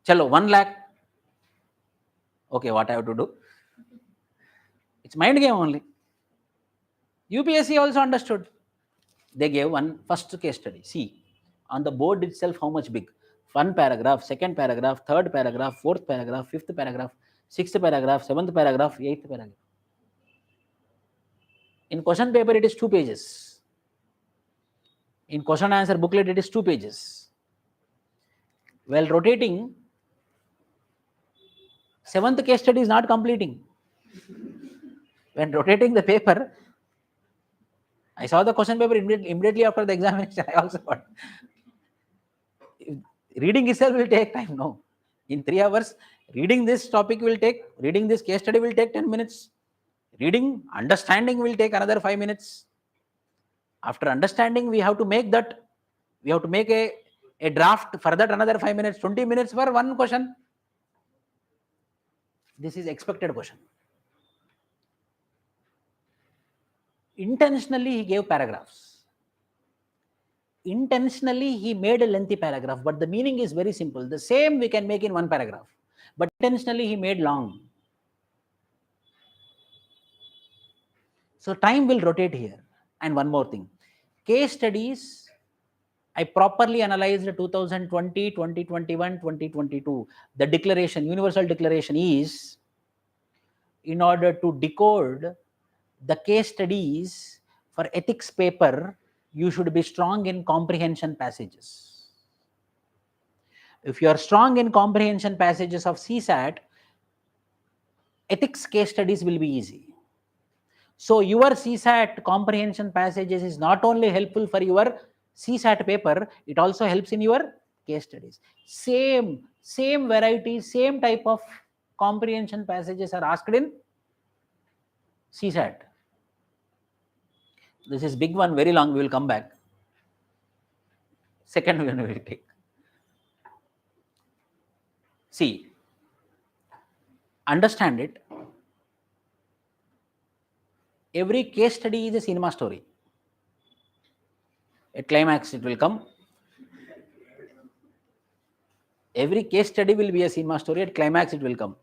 Chalo, 1 lakh. Okay, what I have to do? It's mind game only. UPSC also understood. They gave one first case study. See, on the board itself, how much big? One paragraph, second paragraph, third paragraph, fourth paragraph, fifth paragraph, sixth paragraph, seventh paragraph, eighth paragraph. In question paper, it is 2 pages. In question answer booklet, it is 2 pages. While rotating, 7th case study is not completing. When rotating the paper, I saw the question paper immediately after the examination. I also got. Reading itself will take time. No, in 3 hours, reading this topic will take, reading this case study will take 10 minutes. Reading, understanding will take another 5 minutes. After understanding, we have to make that, we have to make a draft for that another 5 minutes, 20 minutes for one question. This is expected question. Intentionally, he gave paragraphs. Intentionally, he made a lengthy paragraph, but the meaning is very simple. The same we can make in 1 paragraph, but intentionally he made long. So time will rotate here. And one more thing, case studies, I properly analyzed 2020, 2021, 2022. The declaration, universal declaration is, in order to decode the case studies for ethics paper, you should be strong in comprehension passages. If you are strong in comprehension passages of CSAT, ethics case studies will be easy. So your CSAT comprehension passages is not only helpful for your CSAT paper, it also helps in your case studies. Same variety, same type of comprehension passages are asked in CSAT. This is big one, very long, we will come back. Second one we will take. See, understand it. Every case study is a cinema story. At climax it will come. Every case study will be a cinema story. At climax it will come.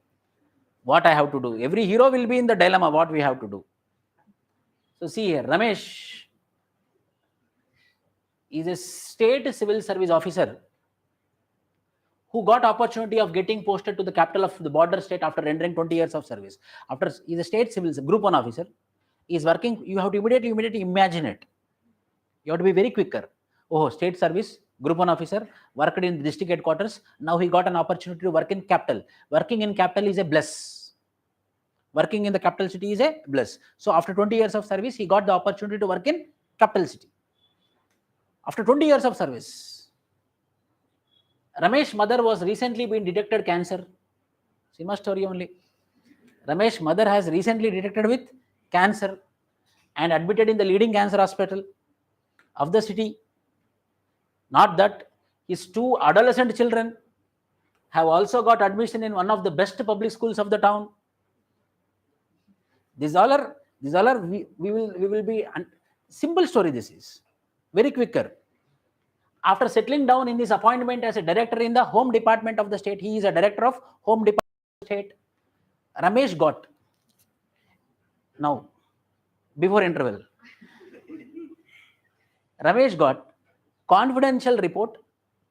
What I have to do. Every hero will be in the dilemma, what we have to do. So see here, Ramesh is a state civil service officer who got opportunity of getting posted to the capital of the border state after rendering 20 years of service. After is a state civil group 1 officer, he is working. You have to immediately imagine it. You have to be very quicker. Oh, state service, group 1 officer, worked in the district headquarters. Now he got an opportunity to work in capital. Working in capital is a bless. Working in the capital city is a bless. So after 20 years of service, he got the opportunity to work in capital city. After 20 years of service, Ramesh's mother was recently been detected cancer. Cinema story only. Ramesh's mother has recently detected with cancer and admitted in the leading cancer hospital of the city. Not that his 2 adolescent children have also got admission in one of the best public schools of the town. These all are we will be simple story. This is very quicker. After settling down in his appointment as a director in the home department of the state, he is a director of home department of the state. Ramesh got now before interval. Ramesh got confidential report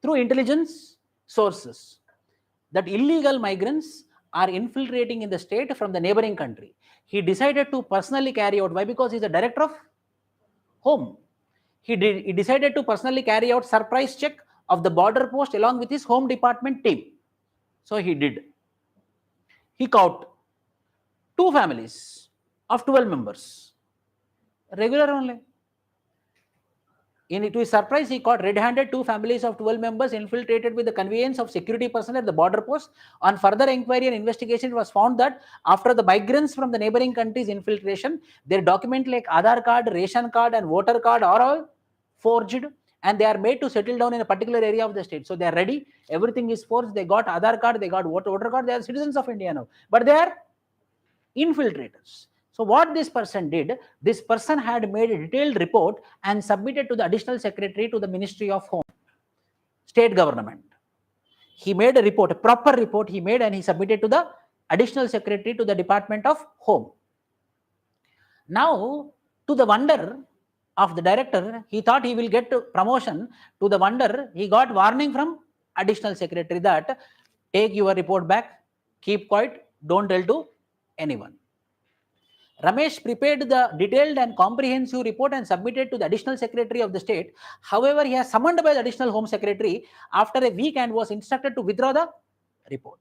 through intelligence sources that illegal migrants are infiltrating in the state from the neighboring country. He decided to personally carry out. Why? Because he's a director of home. He decided to personally carry out surprise check of the border post along with his home department team. So he did. He caught 2 families of 12 members. Regular only. To his surprise, he caught red-handed 2 families of 12 members infiltrated with the conveyance of security personnel at the border post. On further inquiry and investigation, it was found that after the migrants from the neighboring countries' infiltration, their documents like Aadhaar card, ration card, and voter card are all forged, and they are made to settle down in a particular area of the state. So they are ready. Everything is forged. They got Aadhaar card. They got voter card. They are citizens of India now, but they are infiltrators. So what this person did, this person had made a detailed report and submitted to the additional secretary to the Ministry of Home, state government. He made a report, a proper report he made, and he submitted to the additional secretary to the Department of Home. Now, to the wonder of the director, he thought he will get promotion. To the wonder, he got warning from additional secretary that take your report back, keep quiet, don't tell to anyone. Ramesh prepared the detailed and comprehensive report and submitted to the additional secretary of the state. However, he was summoned by the additional home secretary after a week and was instructed to withdraw the report.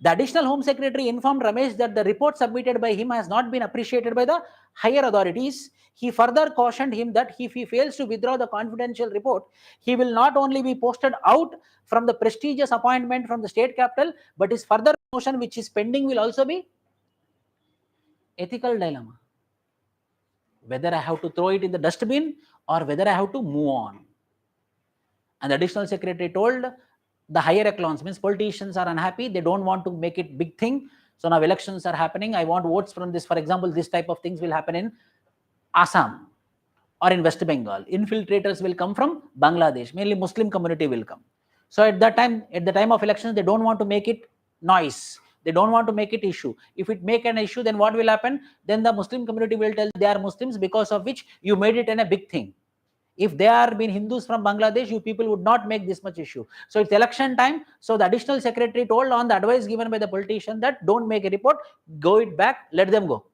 The additional home secretary informed Ramesh that the report submitted by him has not been appreciated by the higher authorities. He further cautioned him that if he fails to withdraw the confidential report, he will not only be posted out from the prestigious appointment from the state capital, but his further promotion, which is pending, will also be ethical dilemma. Whether I have to throw it in the dustbin or whether I have to move on. And the additional secretary told the higher echelons, means politicians are unhappy, they don't want to make it big thing. So now elections are happening. I want votes from this. For example, this type of things will happen in Assam or in West Bengal. Infiltrators will come from Bangladesh. Mainly Muslim community will come. So at the time of elections, they don't want to make it noise. They don't want to make it issue. If it make an issue, then what will happen? Then the Muslim community will tell they are Muslims, because of which you made it in a big thing. If they are being Hindus from Bangladesh, you people would not make this much issue. So it's election time. So the additional secretary told on the advice given by the politician that don't make a report, go it back, let them go.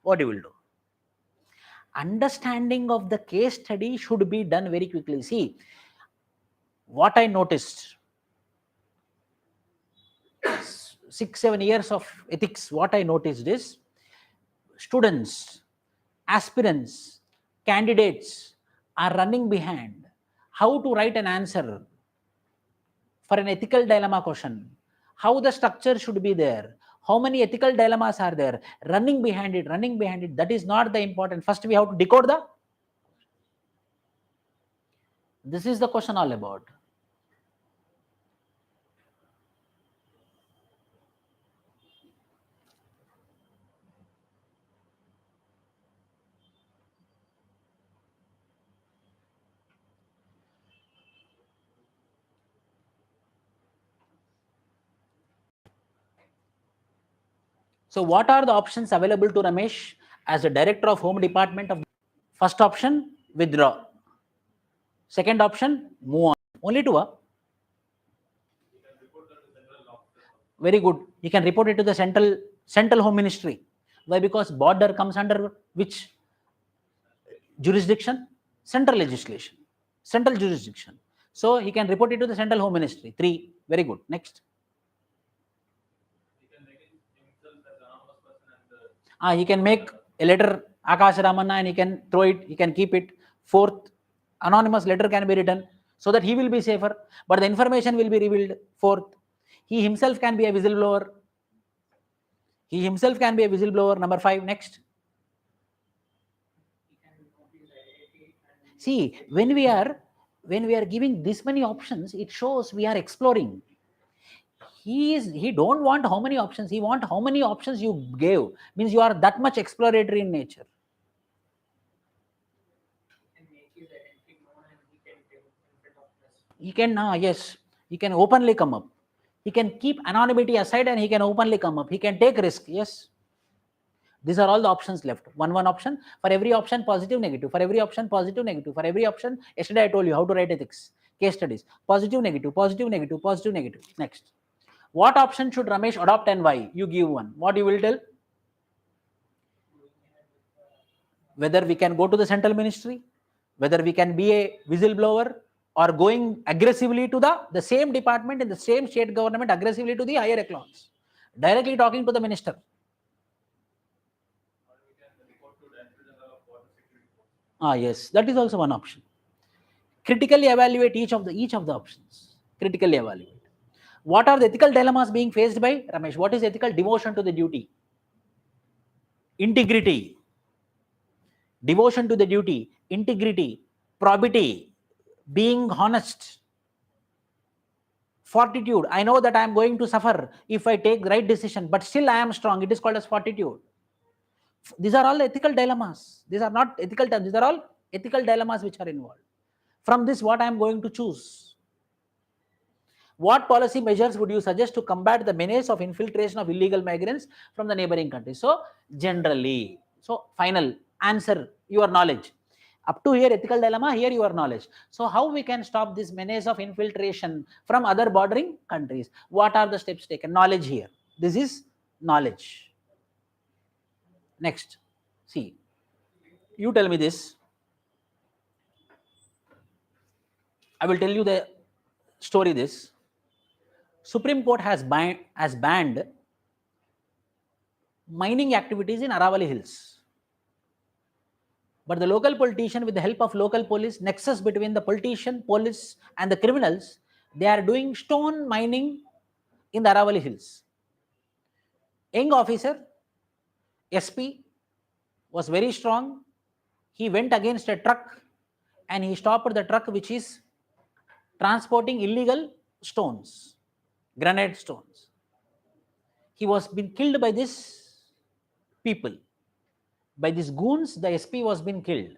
What you will do? Understanding of the case study should be done very quickly. See, what I noticed, 6-7 years of ethics, what I noticed is students, aspirants, candidates are running behind how to write an answer for an ethical dilemma question, how the structure should be there, how many ethical dilemmas are there, running behind it. That is not the important. First, we have to decode the. This is the question all about. So what are the options available to Ramesh as the director of home department of? First option, withdraw. Second option, move on. Only two. Very good. You can report it to the central home ministry. Why? Because border comes under which jurisdiction? Central legislation, central jurisdiction. So he can report it to the central home ministry. 3. Very good. Next. He can make a letter Akash Ramana and he can throw it, he can keep it. 4th, anonymous letter can be written so that he will be safer, but the information will be revealed. 4th, he himself can be a whistleblower. He himself can be a whistleblower. Number 5. Next. See, when we are giving this many options, it shows we are exploring. He don't want how many options, he want how many options you gave. Means you are that much exploratory in nature. He can yes, he can openly come up. He can keep anonymity aside and he can openly come up. He can take risk. Yes. These are all the options left. One option. For every option, positive, negative. For every option, positive, negative. For every option, yesterday I told you how to write ethics. Case studies. Positive, negative, positive, negative, positive, negative. Next. What option should Ramesh adopt and why? You give one. What you will tell? Whether we can go to the central ministry, whether we can be a whistleblower, or going aggressively to the same department in the same state government, aggressively to the higher echelons, directly talking to the minister. Yes, that is also one option. Critically evaluate each of the options. Critically evaluate. What are the ethical dilemmas being faced by Ramesh? What is ethical? Devotion to the duty, integrity, devotion to the duty, integrity, probity, being honest, fortitude. I know that I am going to suffer if I take the right decision, but still I am strong. It is called as fortitude. These are all ethical dilemmas. These are not ethical terms. These are all ethical dilemmas which are involved. From this, what I am going to choose? What policy measures would you suggest to combat the menace of infiltration of illegal migrants from the neighboring countries? So, generally, so final answer, your knowledge. Up to here, ethical dilemma, here your knowledge. So, how we can stop this menace of infiltration from other bordering countries? What are the steps taken? Knowledge here. This is knowledge. Next, see, you tell me this. I will tell you the story this. Supreme Court has banned mining activities in Aravali Hills. But the local politician, with the help of local police, nexus between the politician, police and the criminals, they are doing stone mining in the Aravali Hills. Young officer, SP, was very strong. He went against a truck and he stopped the truck which is transporting illegal stones, granite stones. He was been killed by this people. By these goons, the SP was been killed.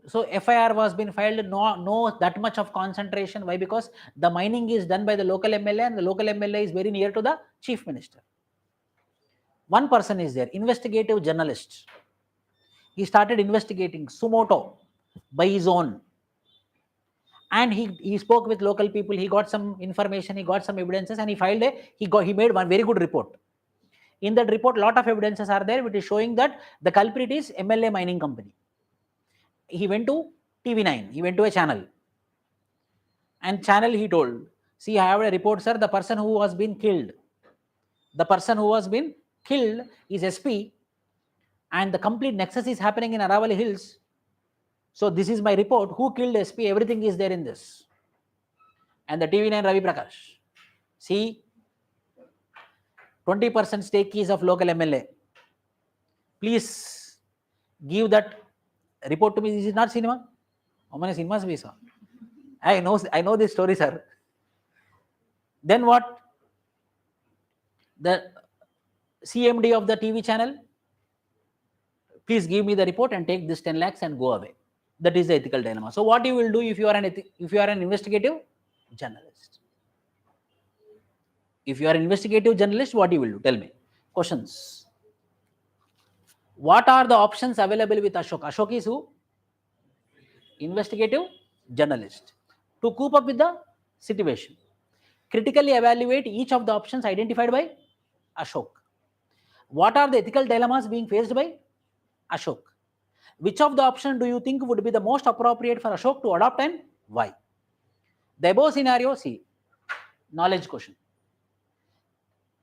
So FIR was been filed, no that much of concentration. Why? Because the mining is done by the local MLA and the local MLA is very near to the chief minister. One person is there, investigative journalist. He started investigating sumoto by his own. And he spoke with local people, he got some information, he got some evidences, and he made one very good report. In that report, lot of evidences are there which is showing that the culprit is MLA mining company. He went to TV9, he went to a channel. And channel he told, see, I have a report, sir, the person who was been killed is SP, and the complete nexus is happening in Aravali Hills. So this is my report, who killed SP, everything is there in this. And the TV9 Ravi Prakash, see, 20% stake is of local MLA. Please give that report to me. This is not cinema. How many cinemas we saw? I know this story, sir. Then what? The CMD of the TV channel, please give me the report and take this 10 lakhs and go away. That is the ethical dilemma. So what you will do if you are an investigative journalist? If you are an investigative journalist, what you will do? Tell me. Questions. What are the options available with Ashok? Ashok is who? investigative journalist, to cope up with the situation. Critically evaluate each of the options identified by Ashok. What are the ethical dilemmas being faced by Ashok? Which of the options do you think would be the most appropriate for Ashok to adopt and why? The above scenario, see, knowledge question.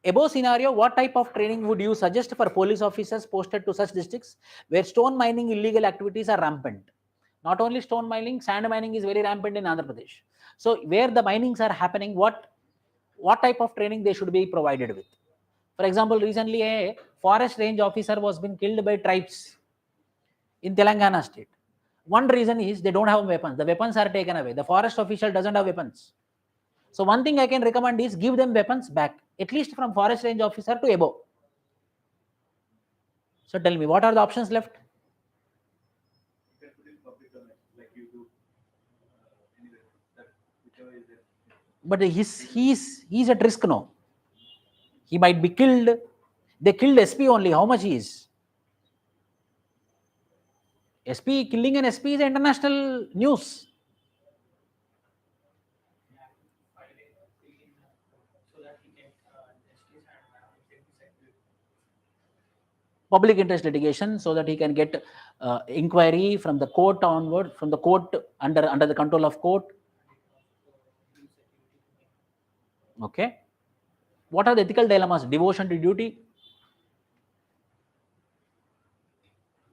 Above scenario, what type of training would you suggest for police officers posted to such districts where stone mining illegal activities are rampant? Not only stone mining, sand mining is very rampant in Andhra Pradesh. So where the minings are happening, what type of training they should be provided with? For example, recently a forest range officer was been killed by tribes in Telangana state. One reason is they don't have weapons. The weapons are taken away. The forest official doesn't have weapons. So one thing I can recommend is give them weapons back, at least from forest range officer to above. So tell me, what are the options left? You can put in public domain, like YouTube, anywhere, that whichever is there. But he's at risk now. He might be killed. They killed SP only. How much he is? SP, killing an SP is international news. So that he can justice and get the Public interest litigation, so that he can get inquiry from the court onward, from the court under the control of court. Okay. What are the ethical dilemmas? Devotion to duty,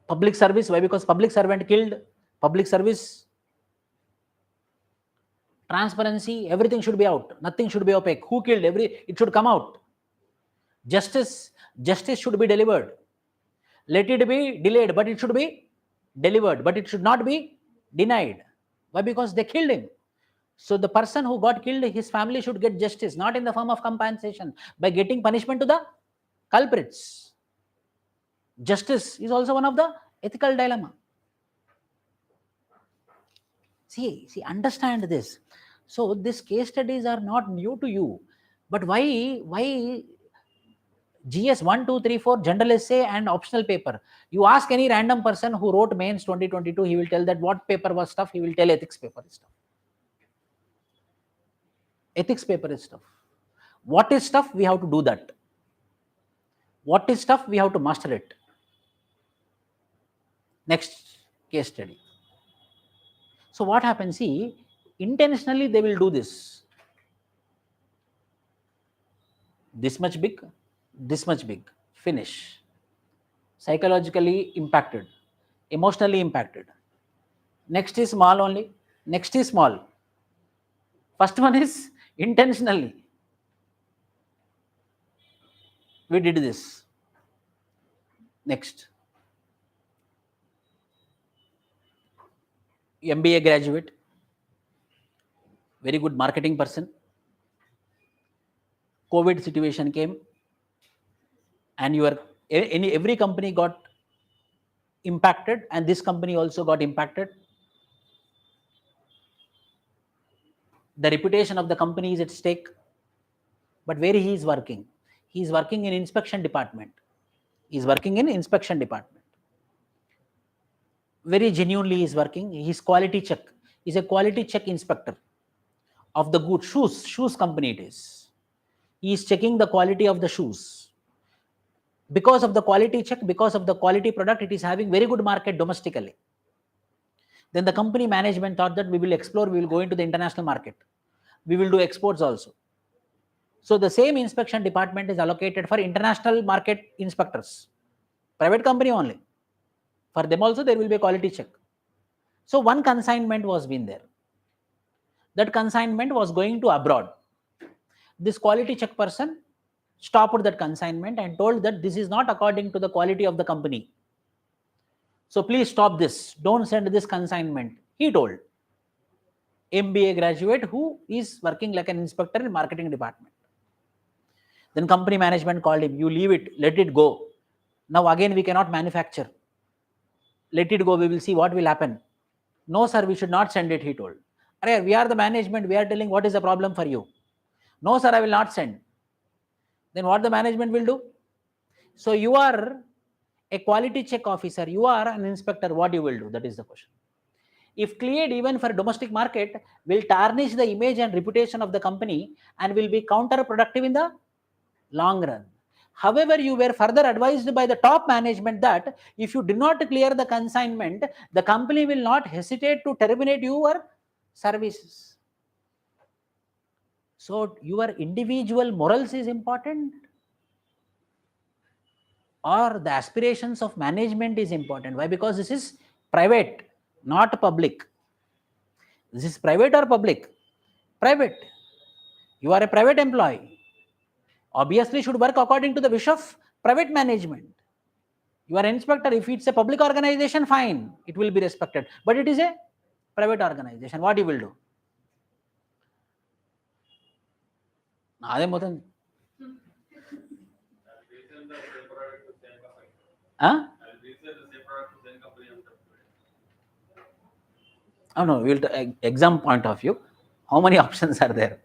public service. Why? Because public servant killed. Public service, transparency. Everything should be out. Nothing should be opaque. Who killed? It should come out. Justice should be delivered. Let it be delayed, but it should be delivered. But it should not be denied. Why? Because they killed him. So the person who got killed, his family should get justice, not in the form of compensation, by getting punishment to the culprits. Justice is also one of the ethical dilemma. See, understand this. So these case studies are not new to you. But why GS 1, 2, 3, 4, general essay and optional paper? You ask any random person who wrote mains 2022, he will tell that what paper was tough, he will tell ethics paper is tough. Ethics paper is tough. What is tough? We have to do that. What is tough? We have to master it. Next case study. So what happens? See, intentionally they will do this. This much big, finish. Psychologically impacted, emotionally impacted. Next is small only. Next is small. First one is intentionally. We did this. Next. MBA graduate, very good marketing person. COVID situation came, and every company got impacted, and this company also got impacted. The reputation of the company is at stake. But where he is working? He is working in inspection department. Very genuinely he is working. His quality check. He's a quality check inspector of the good shoes company it is. He is checking the quality of the shoes. Because of the quality check, because of the quality product, it is having very good market domestically. Then the company management thought that we will explore, we will go into the international market. We will do exports also. So the same inspection department is allocated for international market inspectors. Private company only. For them also there will be a quality check. So one consignment was been there. That consignment was going to abroad. This quality check person stopped that consignment and told that this is not according to the quality of the company. So please stop this. Don't send this consignment. He told. MBA graduate who is working like an inspector in marketing department. Then company management called him. You leave it. Let it go. Now again we cannot manufacture. Let it go. We will see what will happen. No sir, we should not send it, he told. Arey, we are the management. We are telling what is the problem for you. No sir, I will not send. Then what the management will do? So you are a quality check officer. You are an inspector. What you will do? That is the question. if cleared even for domestic market, will tarnish the image and reputation of the company and will be counterproductive in the long run. However, you were further advised by the top management that if you do not clear the consignment, the company will not hesitate to terminate your services. So your individual morals is important, or the aspirations of management is important. Why? Because this is private, not public. This is private or public? Private. You are a private employee. Obviously should work according to the wish of private management. You are an inspector. If it's a public organization, fine, it will be respected. But it is a private organization. What you will do? Huh? Oh no, we will exam point of view. How many options are there?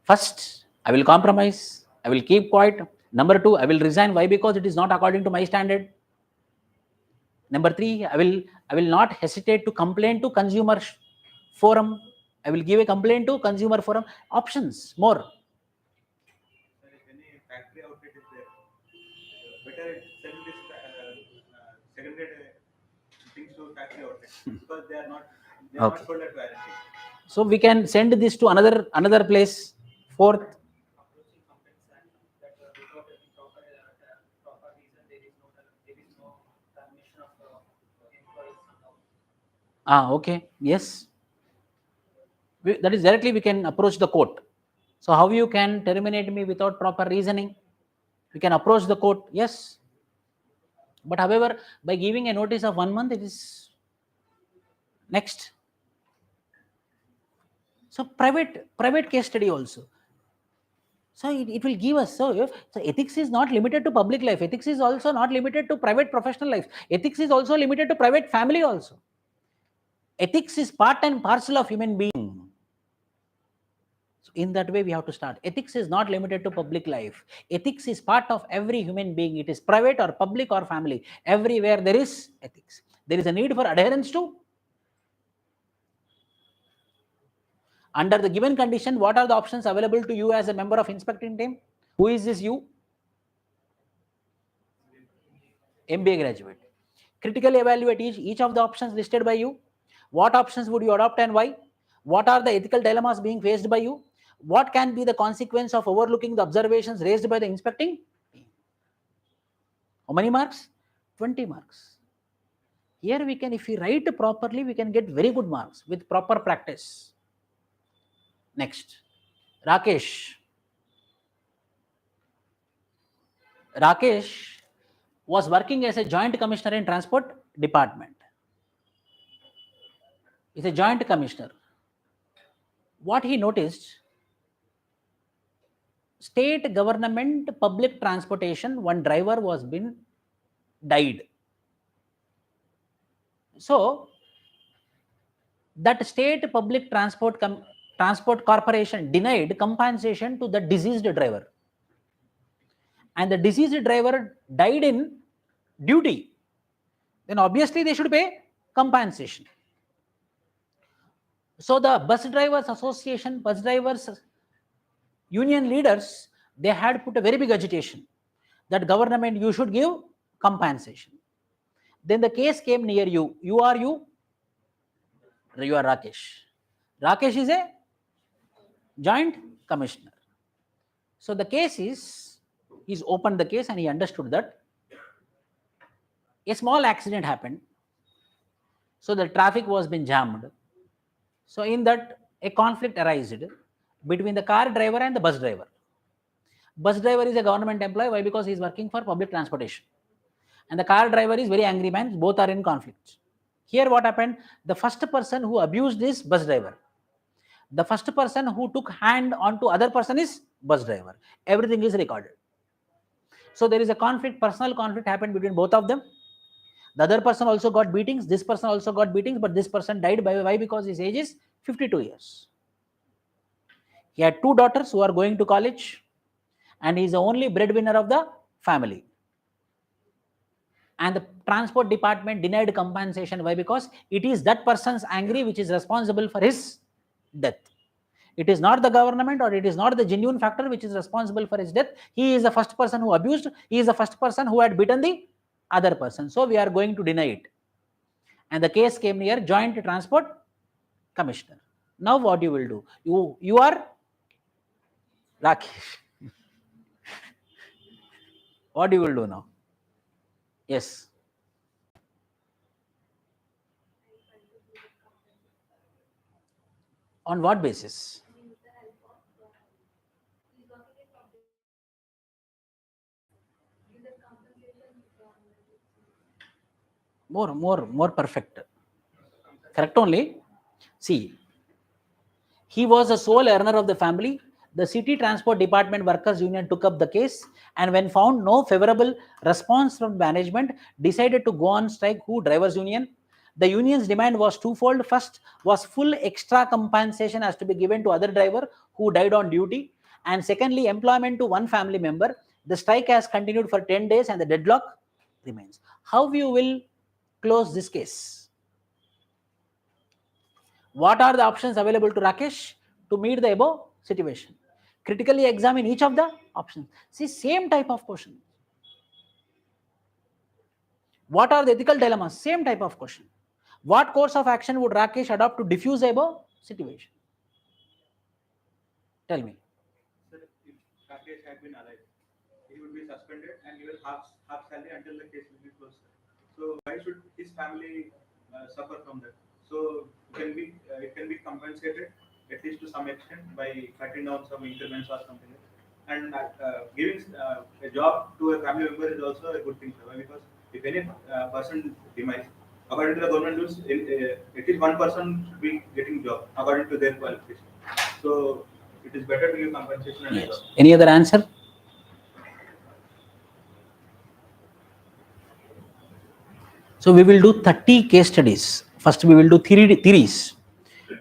First, I will compromise. I will keep quiet. Number two, I will resign. Why? Because it is not according to my standard. Number three, I will not hesitate to complain to consumer forum. I will give a complaint to consumer forum. Options more. Sir, if any factory outlet is there, better send this segregated things to factory outlet because they are not Okay. sold at warranty. So we can send this to another place. Fourth, Approaching complaints that without any proper reason there is no termination of employees and all. okay, yes. That is directly we can approach the court. So how you can terminate me without proper reasoning? We can approach the court, yes. But however, by giving a notice of 1 month, it is next. So private case study also. So it will give us. So ethics is not limited to public life. Ethics is also not limited to private professional life. Ethics is also limited to private family also. Ethics is part and parcel of human being. So in that way, we have to start. Ethics is not limited to public life. Ethics is part of every human being. It is private or public or family. Everywhere there is ethics. There is a need for adherence to. Under the given condition, what are the options available to you as a member of inspecting team? Who is this you? MBA graduate. Critically evaluate each of the options listed by you. What options would you adopt and why? What are the ethical dilemmas being faced by you? What can be the consequence of overlooking the observations raised by the inspecting team? How many marks? 20 marks. Here we can, if we write properly, we can get very good marks with proper practice. Next, Rakesh. Rakesh was working as a joint commissioner in transport department. He's a joint commissioner. What he noticed, state government public transportation, one driver was been died. So that state public transport corporation denied compensation to the deceased driver. And the deceased driver died in duty. Then obviously they should pay compensation. So the bus drivers association, bus drivers union leaders, they had put a very big agitation that government, you should give compensation. Then the case came near you. You are Rakesh. Rakesh is a joint commissioner. So the case is, he's opened the case and he understood that a small accident happened. So the traffic was been jammed. So in that, a conflict arisen between the car driver and the bus driver. Bus driver is a government employee. Why? Because he is working for public transportation. And the car driver is very angry man. Both are in conflict. Here what happened? The first person who abused is bus driver. The first person who took hand onto other person is bus driver. Everything is recorded. So there is a conflict, personal conflict happened between both of them. The other person also got beatings. This person also got beatings, but this person died by why? Because his age is 52 years. He had 2 daughters who are going to college, and he is the only breadwinner of the family. And the transport department denied compensation. Why? Because it is that person's angry which is responsible for his death. It is not the government, or it is not the genuine factor which is responsible for his death. He is the first person who abused. He is the first person who had beaten the other person. So we are going to deny it. And the case came near Joint Transport Commissioner. Now what you will do? You are Rakesh. What you will do now? Yes. On what basis? More perfect. Correct only. See, he was the sole earner of the family. The City Transport Department Workers Union took up the case, and when found no favorable response from management, decided to go on strike. Who? Drivers Union. The union's demand was twofold. First was full extra compensation has to be given to other driver who died on duty, and secondly, employment to one family member. The strike has continued for 10 days and the deadlock remains. How you will close this case? What are the options available to Rakesh to meet the above situation? Critically examine each of the options. See, same type of question. What are the ethical dilemmas? Same type of question. What course of action would Rakesh adopt to diffuse the above situation? Tell me. Sir, if Rakesh had been alive, he would be suspended and given half salary until the case will be closed. So why should his family suffer from that? So it can be compensated at least to some extent by cutting down some increments or something. And giving a job to a family member is also a good thing, sir. Why? Because if any person demise, according to the government rules, at least one person should be getting job according to their qualification. So it is better to give compensation and Yes. Any other answer? So we will do 30 case studies. First we will do theories.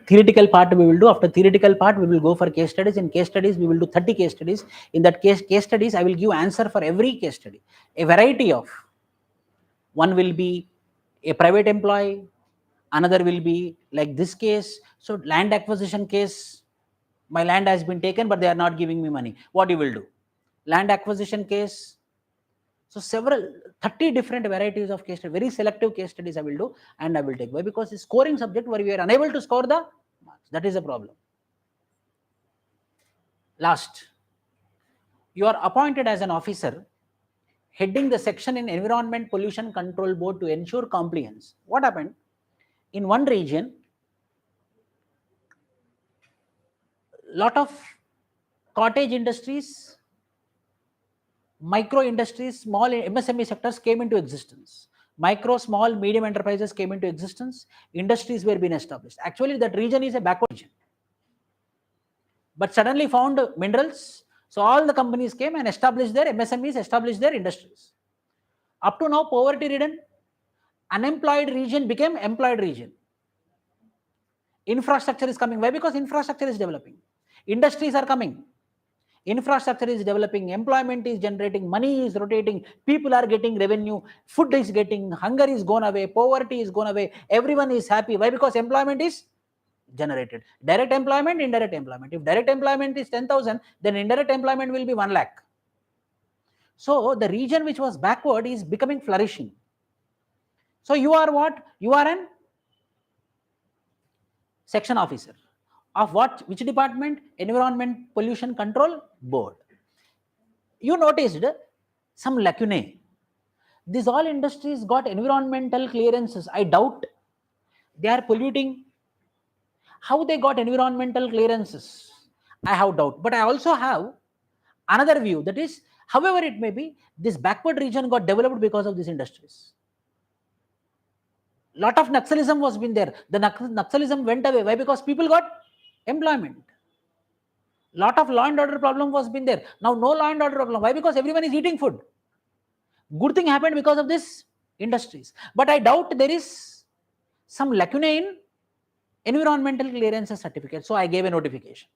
Theoretical part we will do. After theoretical part we will go for case studies. In case studies we will do 30 case studies. In that case studies I will give answer for every case study. A variety of. One will be a private employee, another will be like this case. So land acquisition case, my land has been taken but they are not giving me money. What you will do? Land acquisition case. So several 30 different varieties of case studies, very selective case studies I will do, and I will take. Why? Because it's scoring subject where we are unable to score the marks. That is a problem. Last, you are appointed as an officer heading the section in Environment Pollution Control Board to ensure compliance. What happened? In one region, lot of cottage industries, micro industries, small MSME sectors came into existence. Micro, small, medium enterprises came into existence. Industries were being established. Actually, that region is a backward region. But suddenly found minerals. So all the companies came and established their MSMEs, established their industries. Up to now, poverty ridden, unemployed region became employed region. Infrastructure is coming. Why? Because infrastructure is developing. Industries are coming. Infrastructure is developing, employment is generating, money is rotating, people are getting revenue, food is getting, hunger is gone away, poverty is gone away, everyone is happy. Why? Because employment is generated. Direct employment, indirect employment. If direct employment is 10,000, then indirect employment will be 1 lakh. So the region which was backward is becoming flourishing. So you are what? You are an section officer. Of what? Which department? Environment Pollution Control Board. You noticed some lacunae. These all industries got environmental clearances. I doubt they are polluting. How they got environmental clearances? I have doubt. But I also have another view, that is, however it may be, this backward region got developed because of these industries. Lot of Naxalism was been there. The Naxalism went away. Why? Because people got employment. Lot of law and order problem was been there. Now no law and order problem. Why? Because everyone is eating food. Good thing happened because of this industries. But I doubt there is some lacunae in environmental clearance certificate. So I gave a notification.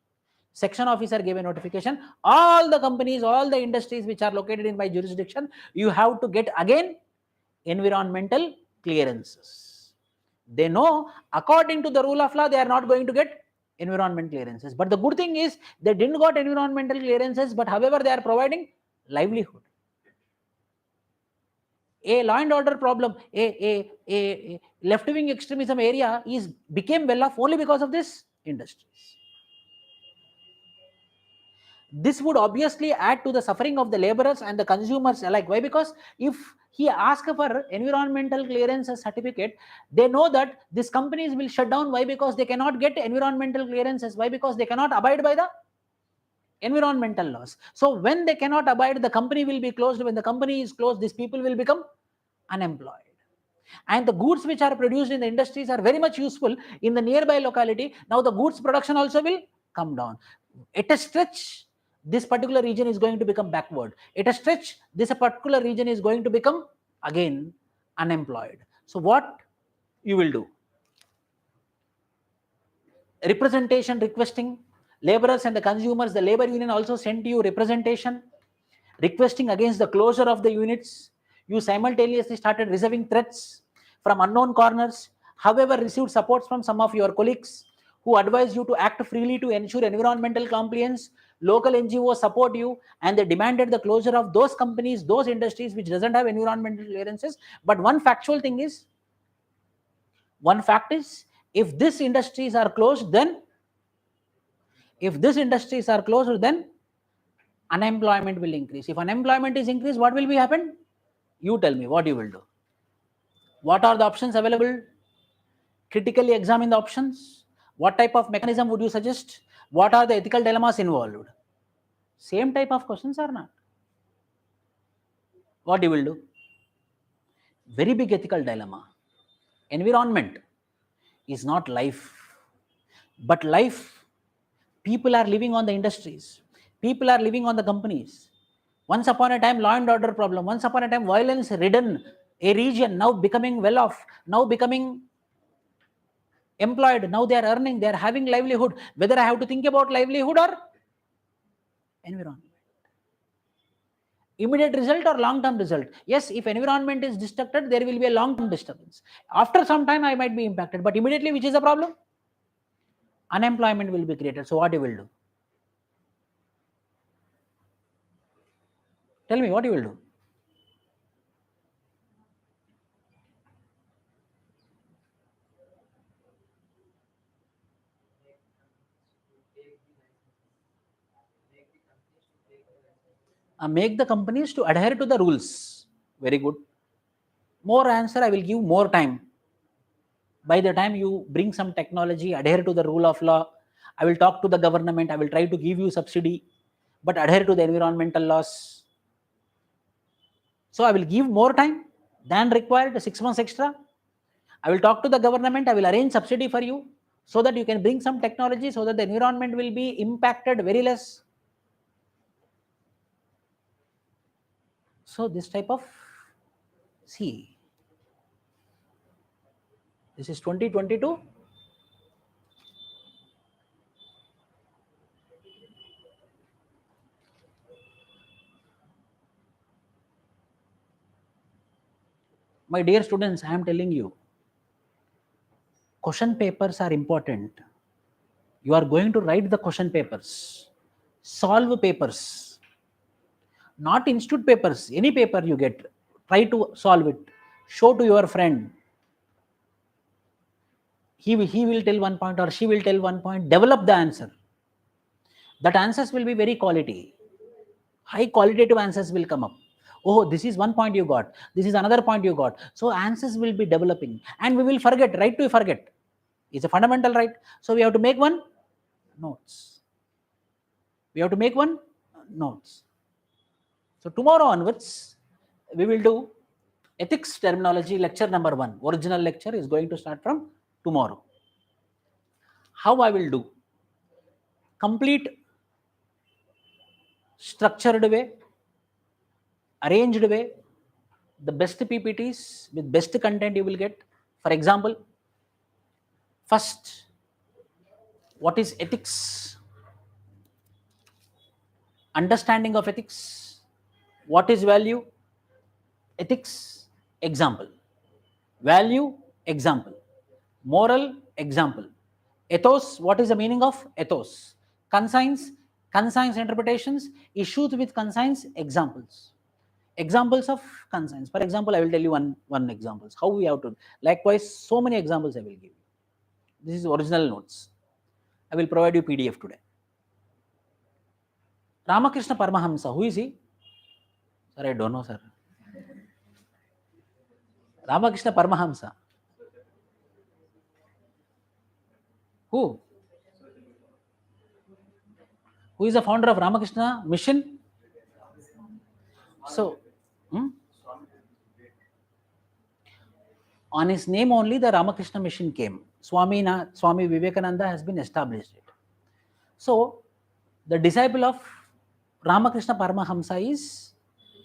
Section officer gave a notification. All the companies, all the industries which are located in my jurisdiction, you have to get again environmental clearances. They know according to the rule of law they are not going to get environment clearances. But the good thing is they didn't got environmental clearances, but however they are providing livelihood. A law and order problem, a left-wing extremism area became well off only because of this industries. This would obviously add to the suffering of the laborers and the consumers alike. Why? Because if he asks for environmental clearance certificate, they know that these companies will shut down. Why? Because they cannot get environmental clearances. Why? Because they cannot abide by the environmental laws. So when they cannot abide, the company will be closed. When the company is closed, these people will become unemployed. And the goods which are produced in the industries are very much useful in the nearby locality. Now the goods production also will come down. At a stretch, this particular region is going to become backward. At a stretch, this particular region is going to become again unemployed. So what you will do? Representation requesting, laborers and the consumers, the labor union also sent you representation requesting against the closure of the units. You simultaneously started receiving threats from unknown corners, however received supports from some of your colleagues who advised you to act freely to ensure environmental compliance. Local NGOs support you and they demanded the closure of those companies, those industries which doesn't have environmental clearances. But one fact is, if these industries are closed, then unemployment will increase. If unemployment is increased, what will be happen? You tell me what you will do. What are the options available? Critically examine the options. What type of mechanism would you suggest? What are the ethical dilemmas involved? Same type of questions or not? What you will do? Very big ethical dilemma. Environment is not life, but life. People are living on the industries. People are living on the companies. Once upon a time, law and order problem. Once upon a time, violence ridden a region, now becoming well off, now becoming employed. Now they are earning, they are having livelihood. Whether I have to think about livelihood or environment. Immediate result or long-term result? Yes, if environment is destructed, there will be a long-term disturbance. After some time, I might be impacted, but immediately, which is the problem? Unemployment will be created. So what you will do? Tell me what you will do. Make the companies to adhere to the rules. Very good. More answer, I will give more time. By the time you bring some technology, adhere to the rule of law, I will talk to the government, I will try to give you subsidy, but adhere to the environmental laws. So I will give more time than required, 6 months extra. I will talk to the government, I will arrange subsidy for you so that you can bring some technology so that the environment will be impacted very less. So this type of, see, this is 2022. My dear students, I am telling you, question papers are important. You are going to write the question papers, solve papers, not institute papers. Any paper you get, try to solve it, show to your friend. He will tell one point or she will tell one point, develop the answer. That answers will be very quality. High qualitative answers will come up. Oh, this is one point you got. This is another point you got. So answers will be developing and we will forget. Right to forget is a fundamental right. So we have to make one notes. So tomorrow onwards, we will do ethics terminology lecture number 1. Original lecture is going to start from tomorrow. How I will do? Complete structured way, arranged way, the best PPTs with best content you will get. For example, first, what is ethics? Understanding of ethics. What is value? Ethics. example. Value, example. Moral, example. Ethos, what is the meaning of ethos? Conscience, conscience interpretations, issues with conscience, examples. Examples of conscience. For example, I will tell you one examples, how we have to. Likewise, so many examples I will give you. This is original notes. I will provide you PDF today. Ramakrishna Paramahamsa, who is he? Sir, I don't know, sir. Ramakrishna Paramahamsa. Who? Who is the founder of Ramakrishna Mission? So, on his name only the Ramakrishna Mission came. Swami Vivekananda has been established it. So, the disciple of Ramakrishna Paramahamsa is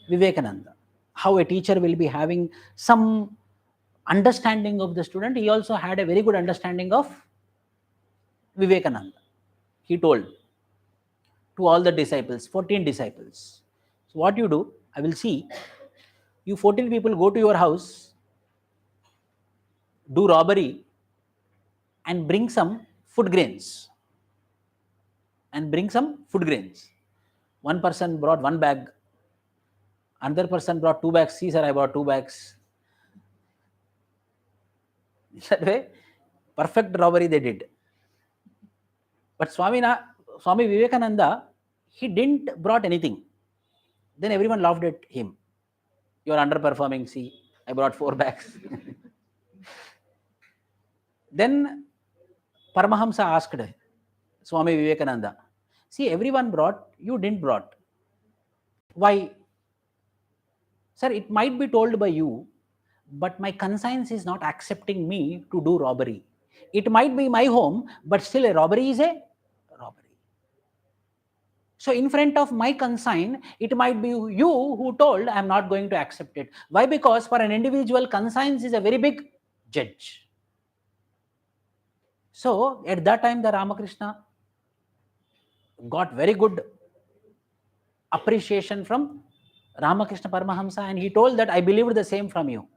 Vivekananda. How a teacher will be having some understanding of the student, he also had a very good understanding of Vivekananda. He told to all the disciples, 14 disciples. So what you do, I will see, you 14 people go to your house, do robbery and bring some food grains. One person brought 1 bag, another person brought 2 bags. See, sir, I brought 2 bags. That way, perfect robbery they did. But Swami Vivekananda, he didn't brought anything. Then everyone laughed at him. You are underperforming. See, I brought 4 bags. Then Paramahamsa asked Swami Vivekananda, see, everyone brought, you didn't brought. Why? Sir, it might be told by you, but my conscience is not accepting me to do robbery. It might be my home, but still a robbery is a robbery. So in front of my conscience, it might be you who told I am not going to accept it. Why? Because for an individual, conscience is a very big judge. So at that time, the Ramakrishna got very good appreciation from Ramakrishna Paramahamsa, and he told that I believed the same from you.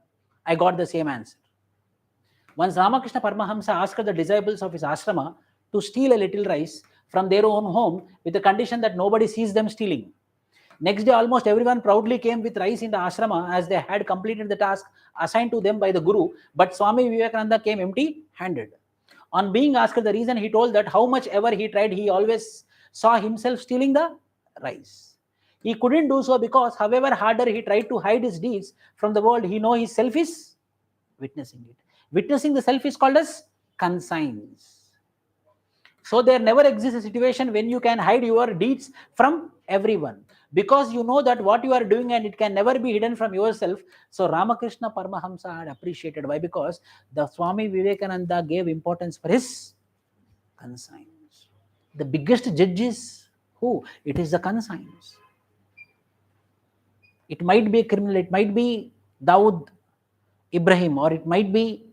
I got the same answer. Once Ramakrishna Paramahamsa asked the disciples of his ashrama to steal a little rice from their own home with the condition that nobody sees them stealing. Next day, almost everyone proudly came with rice in the ashrama as they had completed the task assigned to them by the Guru, but Swami Vivekananda came empty-handed. On being asked the reason, he told that how much ever he tried, he always saw himself stealing the rice. He couldn't do so because however harder he tried to hide his deeds from the world, he know his self is witnessing it. Witnessing the self is called as conscience. So there never exists a situation when you can hide your deeds from everyone, because you know that what you are doing and it can never be hidden from yourself. So Ramakrishna Paramahamsa had appreciated. Why? Because the Swami Vivekananda gave importance for his conscience. The biggest judge is who? It is the conscience. It might be a criminal, it might be Dawood Ibrahim, or it might be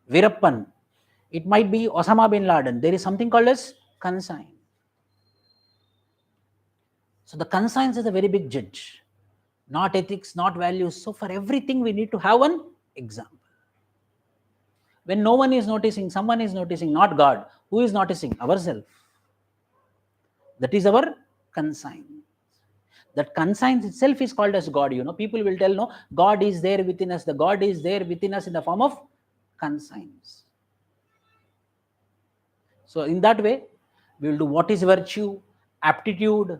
Virappan, it might be Osama bin Laden. There is something called as conscience. So the conscience is a very big judge. Not ethics, not values. So for everything we need to have one example. When no one is noticing, someone is noticing, not God. Who is noticing? Ourselves. That is our conscience. That conscience itself is called as God. You know, people will tell, no, God is there within us. The God is there within us in the form of conscience. So in that way, we will do what is virtue, aptitude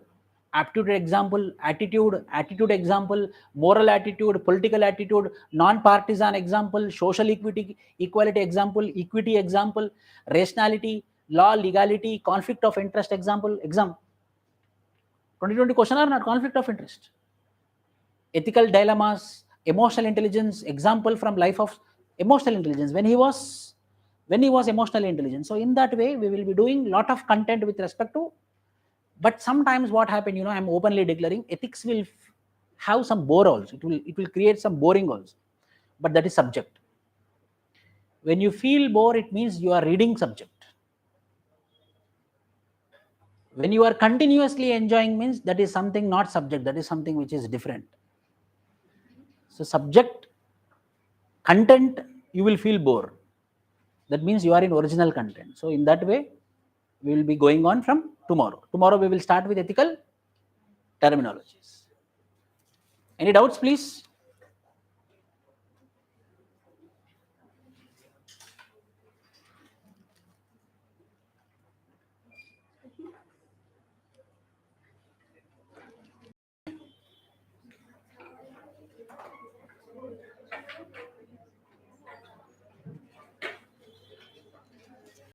example, attitude example, moral attitude, political attitude, non-partisan example, social equality example, equity example, rationality, law, legality, conflict of interest example, 2020 question or not? Conflict of interest, ethical dilemmas, emotional intelligence example from life of emotional intelligence when he was emotionally intelligent. So in that way, we will be doing lot of content with respect to. But sometimes what happened, you know, I'm openly declaring ethics will have some bore also. It will create some boring also. But that is subject. When you feel bored, it means you are reading subject. When you are continuously enjoying means that is something not subject, that is something which is different. So subject, content, you will feel bored. That means you are in original content. So in that way, we will be going on from tomorrow. Tomorrow we will start with ethical terminologies. Any doubts, please?